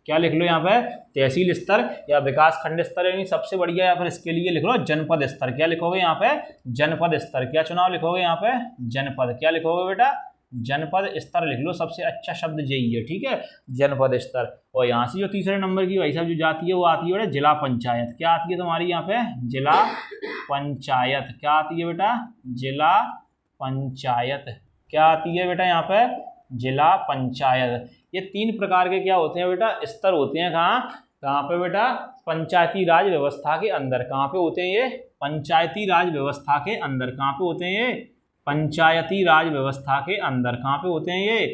क्या लिख लो यहाँ पे, तहसील स्तर या विकास खंड स्तर, यानी सबसे बढ़िया। या फिर इसके लिए लिख लो जनपद स्तर। क्या लिखोगे यहाँ पे, जनपद स्तर। क्या चुनाव लिखोगे यहाँ पे, जनपद। क्या लिखोगे बेटा, जनपद स्तर लिख लो, सबसे अच्छा शब्द यही है, ठीक है, जनपद स्तर। और यहाँ से जो तीसरे नंबर की भाई साहब जो जाती है वो आती है बेटा जिला पंचायत। क्या आती है तुम्हारी यहाँ पे, जिला पंचायत। क्या आती है बेटा, जिला पंचायत। क्या आती है बेटा यहाँ पे, जिला पंचायत। ये 3 प्रकार के क्या होते हैं बेटा, स्तर होते हैं। कहाँ पे बेटा, पंचायती राज व्यवस्था के अंदर। कहाँ पे होते हैं ये, पंचायती राज व्यवस्था के अंदर। कहाँ पे होते हैं ये, पंचायती राज व्यवस्था के अंदर। कहाँ पे होते हैं ये,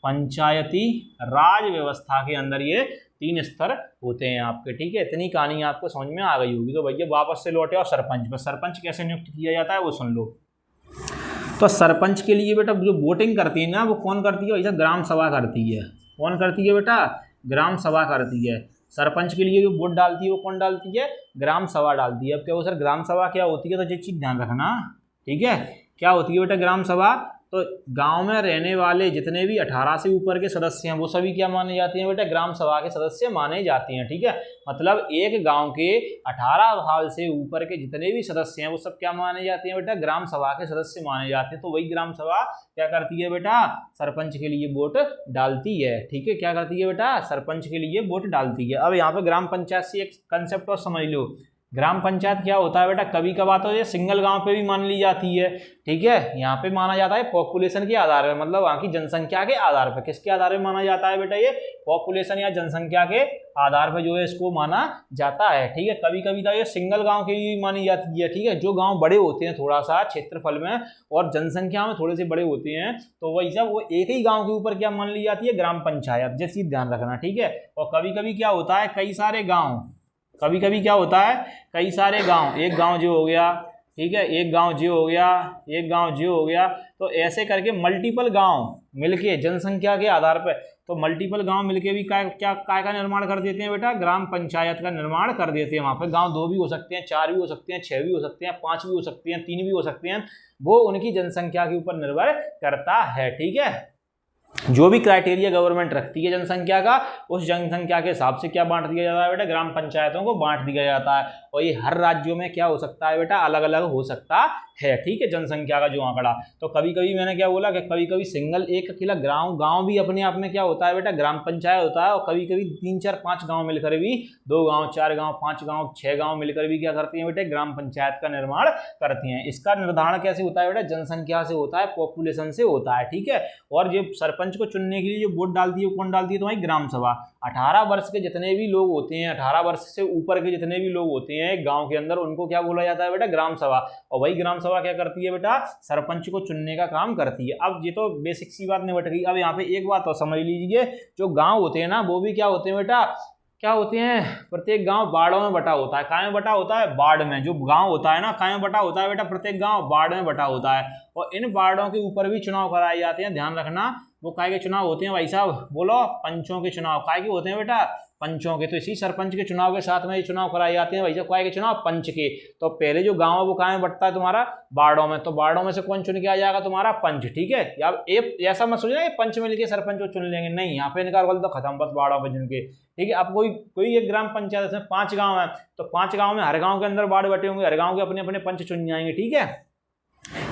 पंचायती राज व्यवस्था के अंदर ये 3 स्तर होते हैं आपके, ठीक है। इतनी कहानी आपको समझ में आ गई होगी। तो भैया वापस से लौटे और सरपंच पर, सरपंच कैसे नियुक्त किया जाता है वो सुन लो। तो सरपंच के लिए बेटा जो वोटिंग करती है ना, वो कौन करती है? वैसे ग्राम सभा करती है। कौन करती है बेटा? ग्राम सभा करती है। सरपंच के लिए जो वोट डालती है वो कौन डालती है? ग्राम सभा डालती है। अब क्या वो सर ग्राम सभा क्या होती है, तो ये चीज़ ध्यान रखना, ठीक है। क्या होती है बेटा ग्राम सभा? तो गांव में रहने वाले जितने भी 18 से ऊपर के सदस्य हैं वो सभी क्या माने जाते हैं बेटा? ग्राम सभा के सदस्य माने जाते हैं, ठीक है। मतलब एक गांव के 18 साल से ऊपर के जितने भी सदस्य हैं वो सब क्या माने जाते हैं बेटा? ग्राम सभा के सदस्य माने जाते हैं। तो वही ग्राम सभा क्या करती है बेटा? सरपंच के लिए वोट डालती है, ठीक है। क्या करती है बेटा? सरपंच के लिए वोट डालती है। अब यहाँ पे ग्राम पंचायत से एक कंसेप्ट और समझ लो। ग्राम पंचायत क्या होता है बेटा? कभी कभार तो ये सिंगल गांव पे भी मान ली जाती है, ठीक है। यहाँ पे माना जाता है पॉपुलेशन के आधार पर, मतलब वहाँ की जनसंख्या के आधार पर। किसके आधार पर माना जाता है बेटा? ये पॉपुलेशन या जनसंख्या के आधार पर जो है इसको माना जाता है, ठीक है। कभी कभी तो ये सिंगल गांव के लिए भी मानी जाती है, ठीक है। जो गांव बड़े होते हैं थोड़ा सा क्षेत्रफल में और जनसंख्या में थोड़े से बड़े होते हैं, तो वही सब वो एक ही गाँव के ऊपर क्या मान ली जाती है? ग्राम पंचायत। जैसे ध्यान रखना, ठीक है। और कभी कभी क्या होता है, कई सारे गाँव, कभी कभी क्या होता है, कई सारे गांव, एक गांव जो हो गया, ठीक है, एक गांव जो हो गया, एक गांव जो हो गया, तो ऐसे करके मल्टीपल गांव मिलके जनसंख्या के आधार पर, तो मल्टीपल गांव मिलके भी क्या का निर्माण कर देते हैं बेटा? ग्राम पंचायत का निर्माण कर देते हैं। वहाँ पे गांव 2 भी हो सकते हैं, 4 भी हो सकते हैं, 6 भी हो सकते हैं, 5 भी हो सकते हैं, 3 भी हो सकते हैं। वो उनकी जनसंख्या के ऊपर निर्भर करता है, ठीक है। जो भी क्राइटेरिया गवर्नमेंट रखती है जनसंख्या का, उस जनसंख्या के हिसाब से क्या बांट दिया जाता है बेटा? ग्राम पंचायतों को बांट दिया जाता है। और ये हर राज्यों में क्या हो सकता है बेटा? अलग अलग हो सकता है, ठीक है, जनसंख्या का जो आंकड़ा। तो कभी कभी मैंने क्या बोला कि कभी कभी सिंगल एक अकेला गांव भी अपने आप में क्या होता है बेटा? ग्राम पंचायत होता है। और कभी कभी 3, 4, 5 गाँव मिलकर भी, 2 गाँव, 4 गाँव, 5 गाँव, 6 गाँव मिलकर भी क्या करती है बेटा? ग्राम पंचायत का निर्माण करती हैं। इसका निर्धारण कैसे होता है बेटा? जनसंख्या से होता है, पॉपुलेशन से होता है, ठीक है। और जो सरपंच को चुनने के लिए जो वोट डालती है कौन डालती है? तुम्हारी ग्राम सभा। 18 वर्ष के जितने भी लोग होते हैं, 18 वर्ष से ऊपर के जितने भी लोग होते हैं गांव के अंदर, उनको क्या बोला जाता है बेटा? ग्राम सभा। और वही ग्राम सभा क्या करती है बेटा? सरपंच को चुनने का काम करती है। अब ये तो बेसिक सी बात निपट गई। अब यहाँ पे एक बात और समझ लीजिए, जो गांव होते हैं ना वो भी क्या होते हैं बेटा? क्या होते हैं? प्रत्येक गांव बाड़ों में बटा होता है। काय में बटा होता है? बाढ़ में। जो गांव होता है ना, काय में बटा होता है बेटा? प्रत्येक गांव बाढ़ में बटा होता है। और इन बाढ़ों के ऊपर भी चुनाव कराए जाते हैं, ध्यान रखना। वो काय के चुनाव होते हैं भाई साहब? बोलो। पंचों के चुनाव। काय के होते हैं बेटा? पंचों के। तो इसी सरपंच के चुनाव के साथ में ये चुनाव कराए जाते हैं भाई साहब। काय के चुनाव? पंच के। तो पहले जो गांव है वो काय में बटता है तुम्हारा? बाड़ों में। तो बाड़ों में से कौन चुन के आ जाएगा? तुम्हारा पंच, ठीक है। या ऐसा मत सोचना कि पंच मिलके सरपंच को चुन लेंगे, नहीं। यहाँ पे इनका रोल तो खत्म, बस बाड़ों पे जिनके, ठीक है। अब कोई एक ग्राम पंचायत में 5 गांव है, तो 5 गांव में हर गांव के अंदर बाढ़ बटे होंगे, हर गांव के अपने अपने पंच चुन जाएंगे, ठीक है।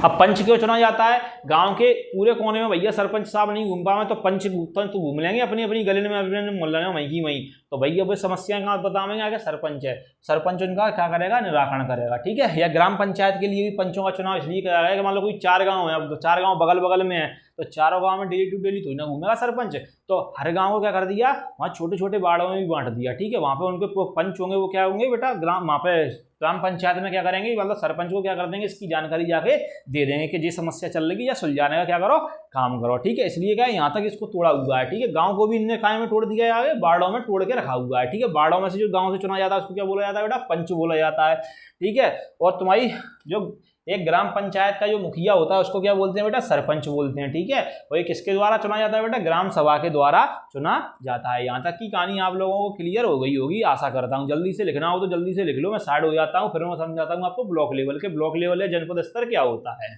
अब पंच क्यों चुना जाता है? गांव के पूरे कोने में भैया सरपंच साहब नहीं घूम पाए तो पंच तो घूम लेंगे अपनी अपनी गली में, अपने मोहल्ले में, वहीं की वहीं। तो भैया वो समस्या कहाँ बताएंगे? आगे सरपंच है, सरपंच उनका क्या करेगा? निराकरण करेगा, ठीक है। या ग्राम पंचायत के लिए भी पंचों का चुनाव इसलिए कराया है कि मान लो कोई 4 गाँव है, अब 4 गाँव बगल बगल में है, तो चारों गाँव में डेली टू डेली तो ना घूमेगा सरपंच। तो हर गाँव को क्या कर दिया? वहाँ छोटे छोटे वार्डों में भी बांट दिया, ठीक है। वहाँ पे उनके पंच होंगे, वो क्या होंगे बेटा? वहाँ पे ग्राम पंचायत में क्या करेंगे? मतलब सरपंच को क्या कर देंगे? इसकी जानकारी जाके दे देंगे कि ये समस्या चल रही है या सुलझाने का क्या करो? काम करो, ठीक है। इसलिए क्या यहाँ तक इसको तोड़ा हुआ है, ठीक है। गांव को भी इनने काय में तोड़ दिया है, आगे बाड़ों में तोड़ के रखा हुआ है, ठीक है। बाड़ों में से जो गांव से चुना जाता है उसको क्या बोला जाता है बेटा? पंच बोला जाता है, ठीक है। और तुम्हारी जो एक ग्राम पंचायत का जो मुखिया होता है उसको क्या बोलते हैं बेटा? सरपंच बोलते हैं, ठीक है। और ये किसके द्वारा चुना जाता है बेटा? ग्राम सभा के द्वारा चुना जाता है। यहाँ तक की कहानी आप लोगों को क्लियर हो गई होगी, आशा करता हूँ। जल्दी से लिखना हो तो जल्दी से लिख लो, मैं साइड हो जाता हूँ, फिर मैं समझाता हूँ आपको ब्लॉक लेवल के। ब्लॉक लेवल या जनपद स्तर क्या होता है।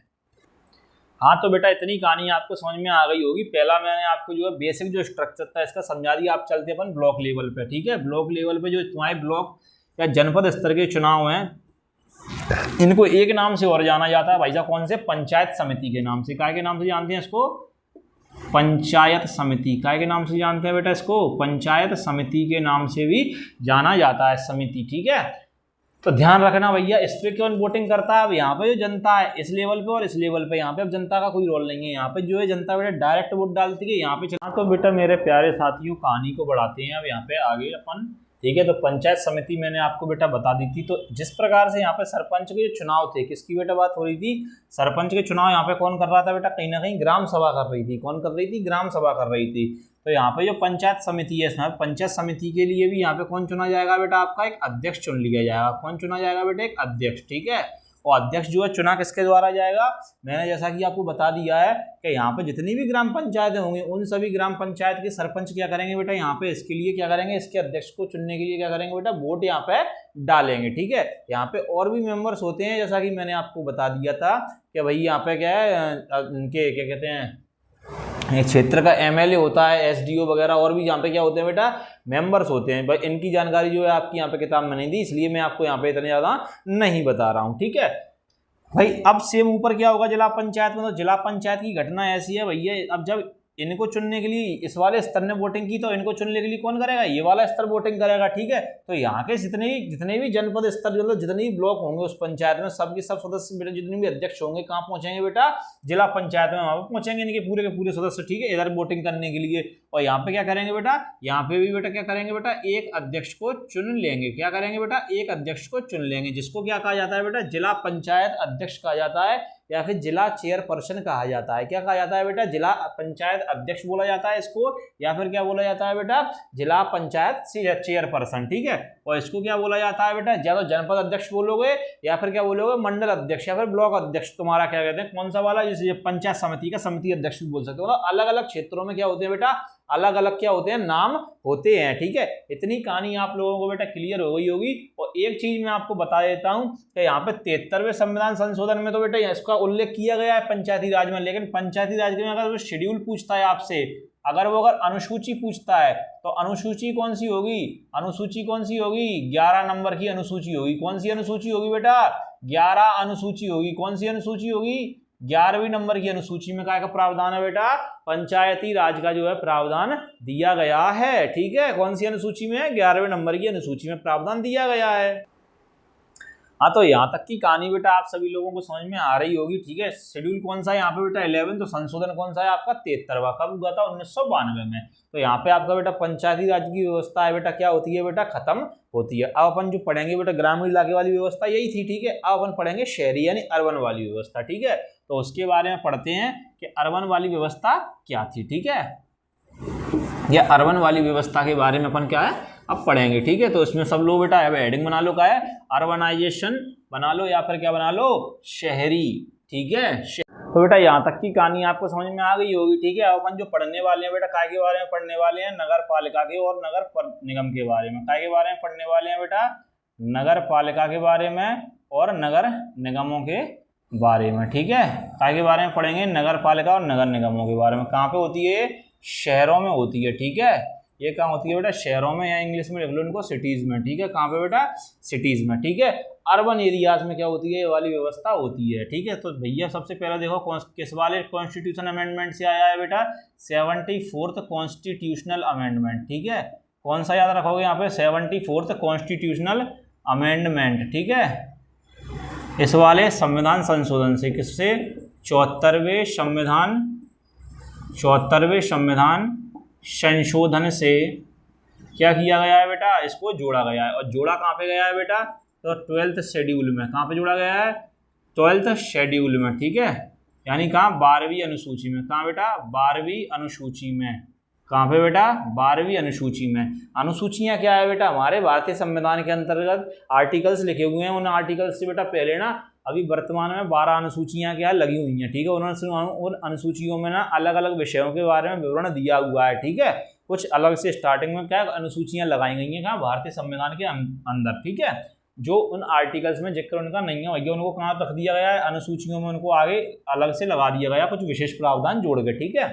हाँ तो बेटा इतनी कहानी आपको समझ में आ गई होगी। पहला मैंने आपको जो है बेसिक जो स्ट्रक्चर था इसका समझा दिया। आप चलते अपन ब्लॉक लेवल पे, ठीक है। ब्लॉक लेवल पे जो तुम्हारे ब्लॉक या जनपद स्तर के चुनाव हैं, इनको एक नाम से और जाना जाता है भाई साहब, कौन से? पंचायत समिति के नाम से। काय के नाम से जानते हैं इसको? पंचायत समिति। काय के नाम से जानते हैं बेटा इसको? पंचायत समिति के नाम से भी जाना जाता है, समिति, ठीक है। तो ध्यान रखना भैया, इस पे कौन वोटिंग करता है? अब यहाँ पे जो जनता है इस लेवल पे और इस लेवल पे, यहाँ पे अब जनता का कोई रोल नहीं है। यहाँ पे जो है जनता बेटा डायरेक्ट वोट डालती है यहाँ पे। तो बेटा मेरे प्यारे साथियों कहानी को बढ़ाते हैं अब यहाँ पे आगे अपन, ठीक है। तो पंचायत समिति मैंने आपको बेटा बता दी थी। तो जिस प्रकार से यहाँ पे सरपंच के जो चुनाव थे, किसकी बेटा बात हो रही थी? सरपंच के चुनाव यहाँ पे कौन कर रहा था बेटा? कहीं ना कहीं ग्राम सभा कर रही थी। कौन कर रही थी? ग्राम सभा कर रही थी। तो यहाँ पे जो पंचायत समिति है, इसमें पंचायत समिति के लिए भी यहाँ पे कौन चुना जाएगा बेटा, आपका एक अध्यक्ष चुन लिया जाएगा। कौन चुना जाएगा बेटा, एक अध्यक्ष, ठीक है। और अध्यक्ष जो है चुना किसके द्वारा जाएगा, मैंने जैसा कि आपको बता दिया है कि यहाँ पे जितनी भी ग्राम पंचायतें होंगी उन सभी ग्राम पंचायत के सरपंच क्या करेंगे बेटा, यहाँ पे इसके लिए क्या करेंगे, इसके अध्यक्ष को चुनने के लिए क्या करेंगे बेटा, वोट यहाँ पे डालेंगे, ठीक है। यहाँ पे और भी मेंबर्स होते हैं, जैसा कि मैंने आपको बता दिया था कि भाई यहाँ पे क्या है, इनके क्या कहते हैं, एक क्षेत्र का एमएलए होता है, एसडीओ वगैरह, और भी यहाँ पे क्या होते हैं बेटा, मेंबर्स होते हैं। भाई इनकी जानकारी जो है आपकी यहाँ पे किताब में नहीं दी, इसलिए मैं आपको यहाँ पे इतने ज़्यादा नहीं बता रहा हूँ, ठीक है भाई। अब सेम ऊपर क्या होगा, जिला पंचायत में, तो जिला पंचायत की घटना ऐसी है भैया, अब जब इनको चुनने के लिए इस वाले स्तर ने वोटिंग की, तो इनको चुनने के लिए कौन करेगा, ये वाला स्तर वोटिंग करेगा, ठीक है। तो यहाँ के जितने भी जनपद स्तर, मतलब जितने भी ब्लॉक होंगे उस पंचायत में, सबके सब सदस्य बेटा, जितने भी अध्यक्ष होंगे कहाँ पहुंचेंगे बेटा, जिला पंचायत में, वहां पर पहुंचेंगे इनके पूरे के पूरे सदस्य, ठीक है, इधर वोटिंग करने के लिए। और यहाँ पे क्या करेंगे बेटा, यहाँ पे भी बेटा क्या करेंगे बेटा, एक अध्यक्ष को चुन लेंगे। क्या करेंगे बेटा, एक अध्यक्ष को चुन लेंगे, जिसको क्या कहा जाता है बेटा, जिला पंचायत अध्यक्ष कहा जाता है, या फिर जिला चेयरपर्सन कहा जाता है। क्या कहा जाता है बेटा, जिला पंचायत अध्यक्ष बोला जाता है इसको, या फिर क्या बोला जाता है बेटा, जिला पंचायत चेयरपर्सन, ठीक है। और इसको क्या बोला जाता है बेटा, या तो जनपद अध्यक्ष बोलोगे, या फिर क्या बोलोगे, मंडल अध्यक्ष, या फिर ब्लॉक अध्यक्ष, तुम्हारा क्या कहते हैं, कौन सा वाला, जैसे पंचायत समिति का समिति अध्यक्ष भी बोल सकते हो। अलग अलग क्षेत्रों में क्या होते हैं बेटा, अलग अलग क्या होते हैं, नाम होते हैं, ठीक है। इतनी कहानी आप लोगों को बेटा क्लियर हो गई होगी। और एक चीज मैं आपको बता देता हूं कि यहाँ पे 73वें संविधान संशोधन में तो बेटा इसका उल्लेख किया गया है पंचायती राज में, लेकिन पंचायती राज में अगर वो शेड्यूल पूछता है आपसे, अगर अनुसूची पूछता है, तो अनुसूची कौन सी होगी, अनुसूची कौन सी होगी, 11 नंबर की अनुसूची होगी। कौन सी अनुसूची होगी बेटा, 11 अनुसूची होगी। कौन सी अनुसूची होगी, 11वीं नंबर की अनुसूची में क्या का प्रावधान है बेटा, पंचायती राज का जो है प्रावधान दिया गया है, ठीक है। कौन सी अनुसूची में, 11वें नंबर की अनुसूची में प्रावधान दिया गया है। हाँ, तो यहाँ तक की कहानी बेटा आप सभी लोगों को समझ में आ रही होगी, ठीक है। शेड्यूल कौन सा है यहाँ पे बेटा, 11, तो संशोधन कौन सा है आपका, 73वां, कब हुआ था, 1992 में। तो यहाँ पे आपका बेटा पंचायती राज की व्यवस्था है बेटा, क्या होती है बेटा, खत्म होती है। अब अपन जो पढ़ेंगे बेटा, ग्रामीण इलाके वाली व्यवस्था यही थी, ठीक है। अब अपन पढ़ेंगे शहरी यानी अर्बन वाली व्यवस्था, ठीक है। तो उसके बारे में पढ़ते हैं कि अर्बन वाली व्यवस्था क्या थी, ठीक है। या अर्बन वाली व्यवस्था के बारे में अपन क्या है अब पढ़ेंगे, ठीक है। तो इसमें सब लोग बेटा हेडिंग बना लो, क्या है, अर्बनाइजेशन बना लो, या फिर क्या बना लो, शहरी, ठीक है। तो बेटा यहाँ तक की कहानी आपको समझ में आ गई होगी, ठीक है। अपन जो पढ़ने वाले हैं बेटा, काय के बारे में पढ़ने वाले हैं, नगर पालिका के और नगर निगम के बारे में। काय के बारे में पढ़ने वाले हैं बेटा, नगर पालिका के बारे में और नगर निगमों के बारे में, ठीक है। काय के बारे में पढ़ेंगे, नगर पालिका और नगर निगमों के बारे में। कहाँ पे होती है, शहरों में होती है, ठीक है। ये कहाँ होती है बेटा, शहरों में, या इंग्लिश में लिख लो इनको सिटीज में, ठीक है। कहाँ पे बेटा, सिटीज में, ठीक है। अर्बन एरियाज में क्या होती है, ये वाली व्यवस्था होती है, ठीक है। तो भैया सबसे पहले देखो किस वाले कॉन्स्टिट्यूशन अमेंडमेंट से आया है बेटा, 74th कॉन्स्टिट्यूशनल अमेंडमेंट, ठीक है। कौन सा याद रखोगे यहाँ पे, 74th कॉन्स्टिट्यूशनल अमेंडमेंट, ठीक है। इस वाले संविधान संशोधन से, किससे, 74वें संविधान संशोधन से क्या किया गया है बेटा, इसको जोड़ा गया है। और जोड़ा कहाँ पे गया है बेटा, तो 12th शेड्यूल में। कहाँ पे जोड़ा गया है, 12th शेड्यूल में, ठीक है। यानी कहाँ, 12वीं अनुसूची में। कहाँ बेटा, 12वीं अनुसूची में। कहाँ पे बेटा, 12वीं अनुसूची में। अनुसूचियाँ क्या है बेटा, हमारे भारतीय संविधान के अंतर्गत आर्टिकल्स लिखे हुए हैं। उन आर्टिकल्स से बेटा पहले ना अभी वर्तमान में 12 अनुसूचियाँ क्या लगी हुई हैं, ठीक है। उन अनुसूचियों में ना अलग अलग विषयों के बारे में विवरण दिया हुआ है, ठीक है। कुछ अलग से स्टार्टिंग में क्या अनुसूचियाँ लगाई गई हैं कहाँ, भारतीय संविधान के अंदर, ठीक है। जो उन आर्टिकल्स में जिक्र उनका नहीं है भैया, उनको कहाँ रख दिया गया है, अनुसूचियों में उनको आगे अलग से लगा दिया गया, कुछ विशेष प्रावधान जोड़ के, ठीक है।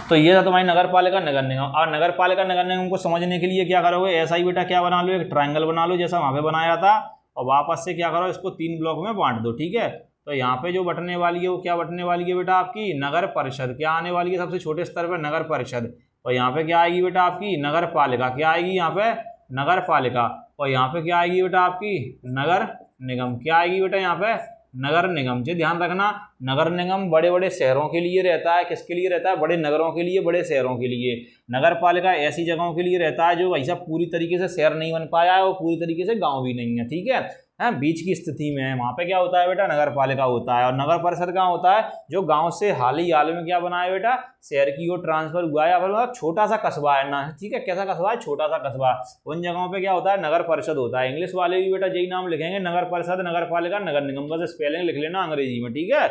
तो ये था तुम्हारी नगर पालिका नगर निगम। और नगर पालिका नगर निगम को समझने के लिए क्या करोगे, ऐसा ही बेटा क्या बना लो, एक ट्रायंगल बना लो जैसा वहाँ पे बनाया था, और वापस से क्या करो, इसको 3 ब्लॉक में बांट दो, ठीक है। तो यहाँ पे जो बटने वाली है वो क्या बटने वाली है बेटा, आपकी नगर परिषद। क्या आने वाली है सबसे छोटे स्तर पर, नगर परिषद। और यहाँ पे क्या आएगी बेटा आपकी, नगर पालिका। क्या आएगी यहाँ पे, नगर पालिका। और यहाँ पे क्या आएगी बेटा आपकी, नगर निगम। क्या आएगी बेटा यहाँ पे, नगर निगम। जी ध्यान रखना, नगर निगम बड़े बड़े शहरों के लिए रहता है। किसके लिए रहता है, बड़े नगरों के लिए, बड़े शहरों के लिए। नगर पालिका ऐसी जगहों के लिए रहता है जो भाई साहब पूरी तरीके से शहर नहीं बन पाया है और पूरी तरीके से गांव भी नहीं है, ठीक है। है, बीच की स्थिति में है, वहाँ पे क्या होता है बेटा, नगर पालिका होता है। और नगर परिषद कहाँ होता है, जो गांव से हाल ही में क्या बना है बेटा, शहर की ओर ट्रांसफर हुआ है, या फिर छोटा सा कस्बा है ना, ठीक है, कैसा कस्बा है, छोटा सा कस्बा, उन जगहों पे क्या होता है, नगर परिषद होता है। इंग्लिश वाले भी बेटा यही नाम लिखेंगे, नगर परिषद, नगर पालिका, नगर निगम, बस स्पेलिंग लिख लेना अंग्रेजी में, ठीक है।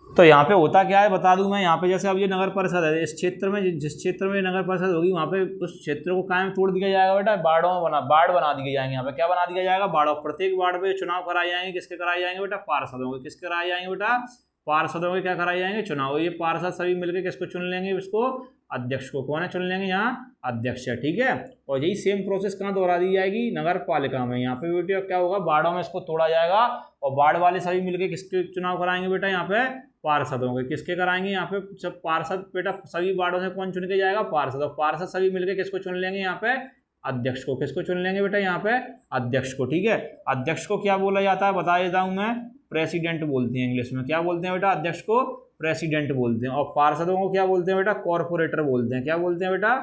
तो यहाँ पे होता क्या है बता दूं मैं, यहाँ पे जैसे अब ये नगर परिषद है, इस क्षेत्र में, जिस क्षेत्र में नगर परिषद होगी वहाँ पे उस क्षेत्र को कायम तोड़ दिया जाएगा बेटा, बाढ़ बना दिए जाएंगे। यहाँ पे क्या बना दिया जाएगा, बाढ़। प्रत्येक वार्ड पे चुनाव कराए जाएंगे, किसके कराए जाएंगे बेटा, पार्षदों के। किसके कराए जाएंगे बेटा, पार्षदों के क्या कराए जाएंगे, चुनाव। ये पार्षद सभी मिलकर किसको चुन लेंगे, इसको अध्यक्ष को। कौन है चुन लेंगे, यहाँ अध्यक्ष है, ठीक है। और यही सेम प्रोसेस कहाँ दोहरा दी जाएगी, नगर पालिका में। यहाँ पे बेटा क्या होगा, बाढ़ों में इसको तोड़ा जाएगा, और बाढ़ वाले सभी मिलकर किसके चुनाव कराएंगे बेटा, यहाँ पे पार्षदों के। किसके कराएंगे, यहाँ पे जब पार्षद बेटा सभी वार्डों से कौन चुन के जाएगा, पार्षद। और पार्षद सभी मिलकर किसको चुन लेंगे, यहाँ पे अध्यक्ष को। किसको चुन लेंगे बेटा, यहाँ पे अध्यक्ष को, ठीक है। अध्यक्ष को क्या बोला जाता है बता देता हूँ मैं, प्रेसिडेंट बोलते हैं इंग्लिश में। क्या बोलते हैं बेटा, अध्यक्ष को प्रेसिडेंट बोलते हैं। और पार्षदों को क्या बोलते हैं बेटा, कॉर्पोरेटर बोलते हैं। क्या बोलते हैं बेटा,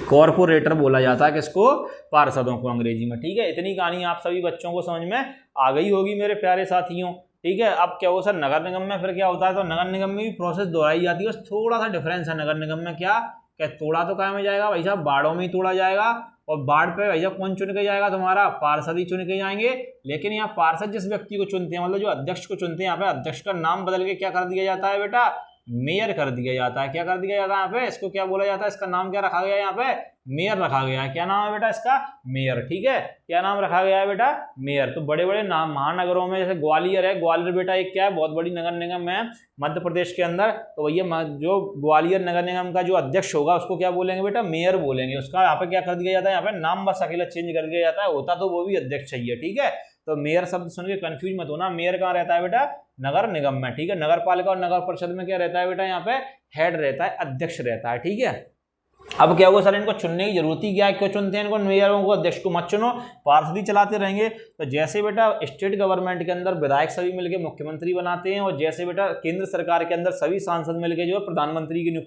कॉर्पोरेटर बोला जाता है किसको, पार्षदों को, अंग्रेजी में, ठीक है। इतनी कहानी आप सभी बच्चों को समझ में आ गई होगी मेरे प्यारे साथियों, ठीक है। अब क्या हो सर, नगर निगम में फिर क्या होता है, तो नगर निगम में भी प्रोसेस दोहराई जाती है, थोड़ा सा डिफरेंस है। नगर निगम में क्या तोड़ा तो क्या में जाएगा भाई साहब, बाढ़ों में ही तोड़ा जाएगा। और बाढ़ पे भैया कौन चुन के जाएगा, तुम्हारा पार्षद ही चुन के जाएंगे। लेकिन यहाँ पार्षद जिस व्यक्ति को चुनते हैं, मतलब जो अध्यक्ष को चुनते हैं, यहाँ पे अध्यक्ष का नाम बदल के क्या कर दिया जाता है बेटा, मेयर कर दिया जाता है। क्या कर दिया जाता है यहाँ पे, इसको क्या बोला जाता है, इसका नाम क्या रखा गया है, यहाँ पे मेयर रखा गया है। क्या नाम है बेटा इसका, मेयर, ठीक है। क्या नाम रखा गया है बेटा, मेयर। तो बड़े बड़े नाम महानगरों में, जैसे ग्वालियर है, ग्वालियर बेटा एक क्या है, बहुत बड़ी नगर निगम है मध्य प्रदेश के अंदर। तो भैया जो ग्वालियर नगर निगम का जो अध्यक्ष होगा उसको क्या बोलेंगे बेटा, मेयर बोलेंगे। उसका यहाँ पे क्या कर दिया जाता है, यहाँ पे नाम बस अकेला चेंज कर दिया जाता है, होता तो वो भी अध्यक्ष चाहिए, ठीक है। तो मेयर शब्द सुन के कंफ्यूज मत होना, मेयर कहाँ रहता है बेटा, नगर निगम में, ठीक है। नगर पालिका और नगर परिषद में क्या रहता है बेटा, यहाँ पे हेड रहता है, अध्यक्ष रहता है, ठीक है। अब क्या होगा सर, इनको चुनने की जरूरत ही क्या है, क्यों चुनते हैं इनको, मेयरों को, अध्यक्ष को मत चुनो, पार्षद ही चलाते रहेंगे। तो जैसे बेटा स्टेट गवर्नमेंट के अंदर विधायक सभी मिलकर मुख्यमंत्री बनाते हैं, और जैसे बेटा केंद्र सरकार के अंदर सभी सांसद मिलकर जो है प्रधानमंत्री की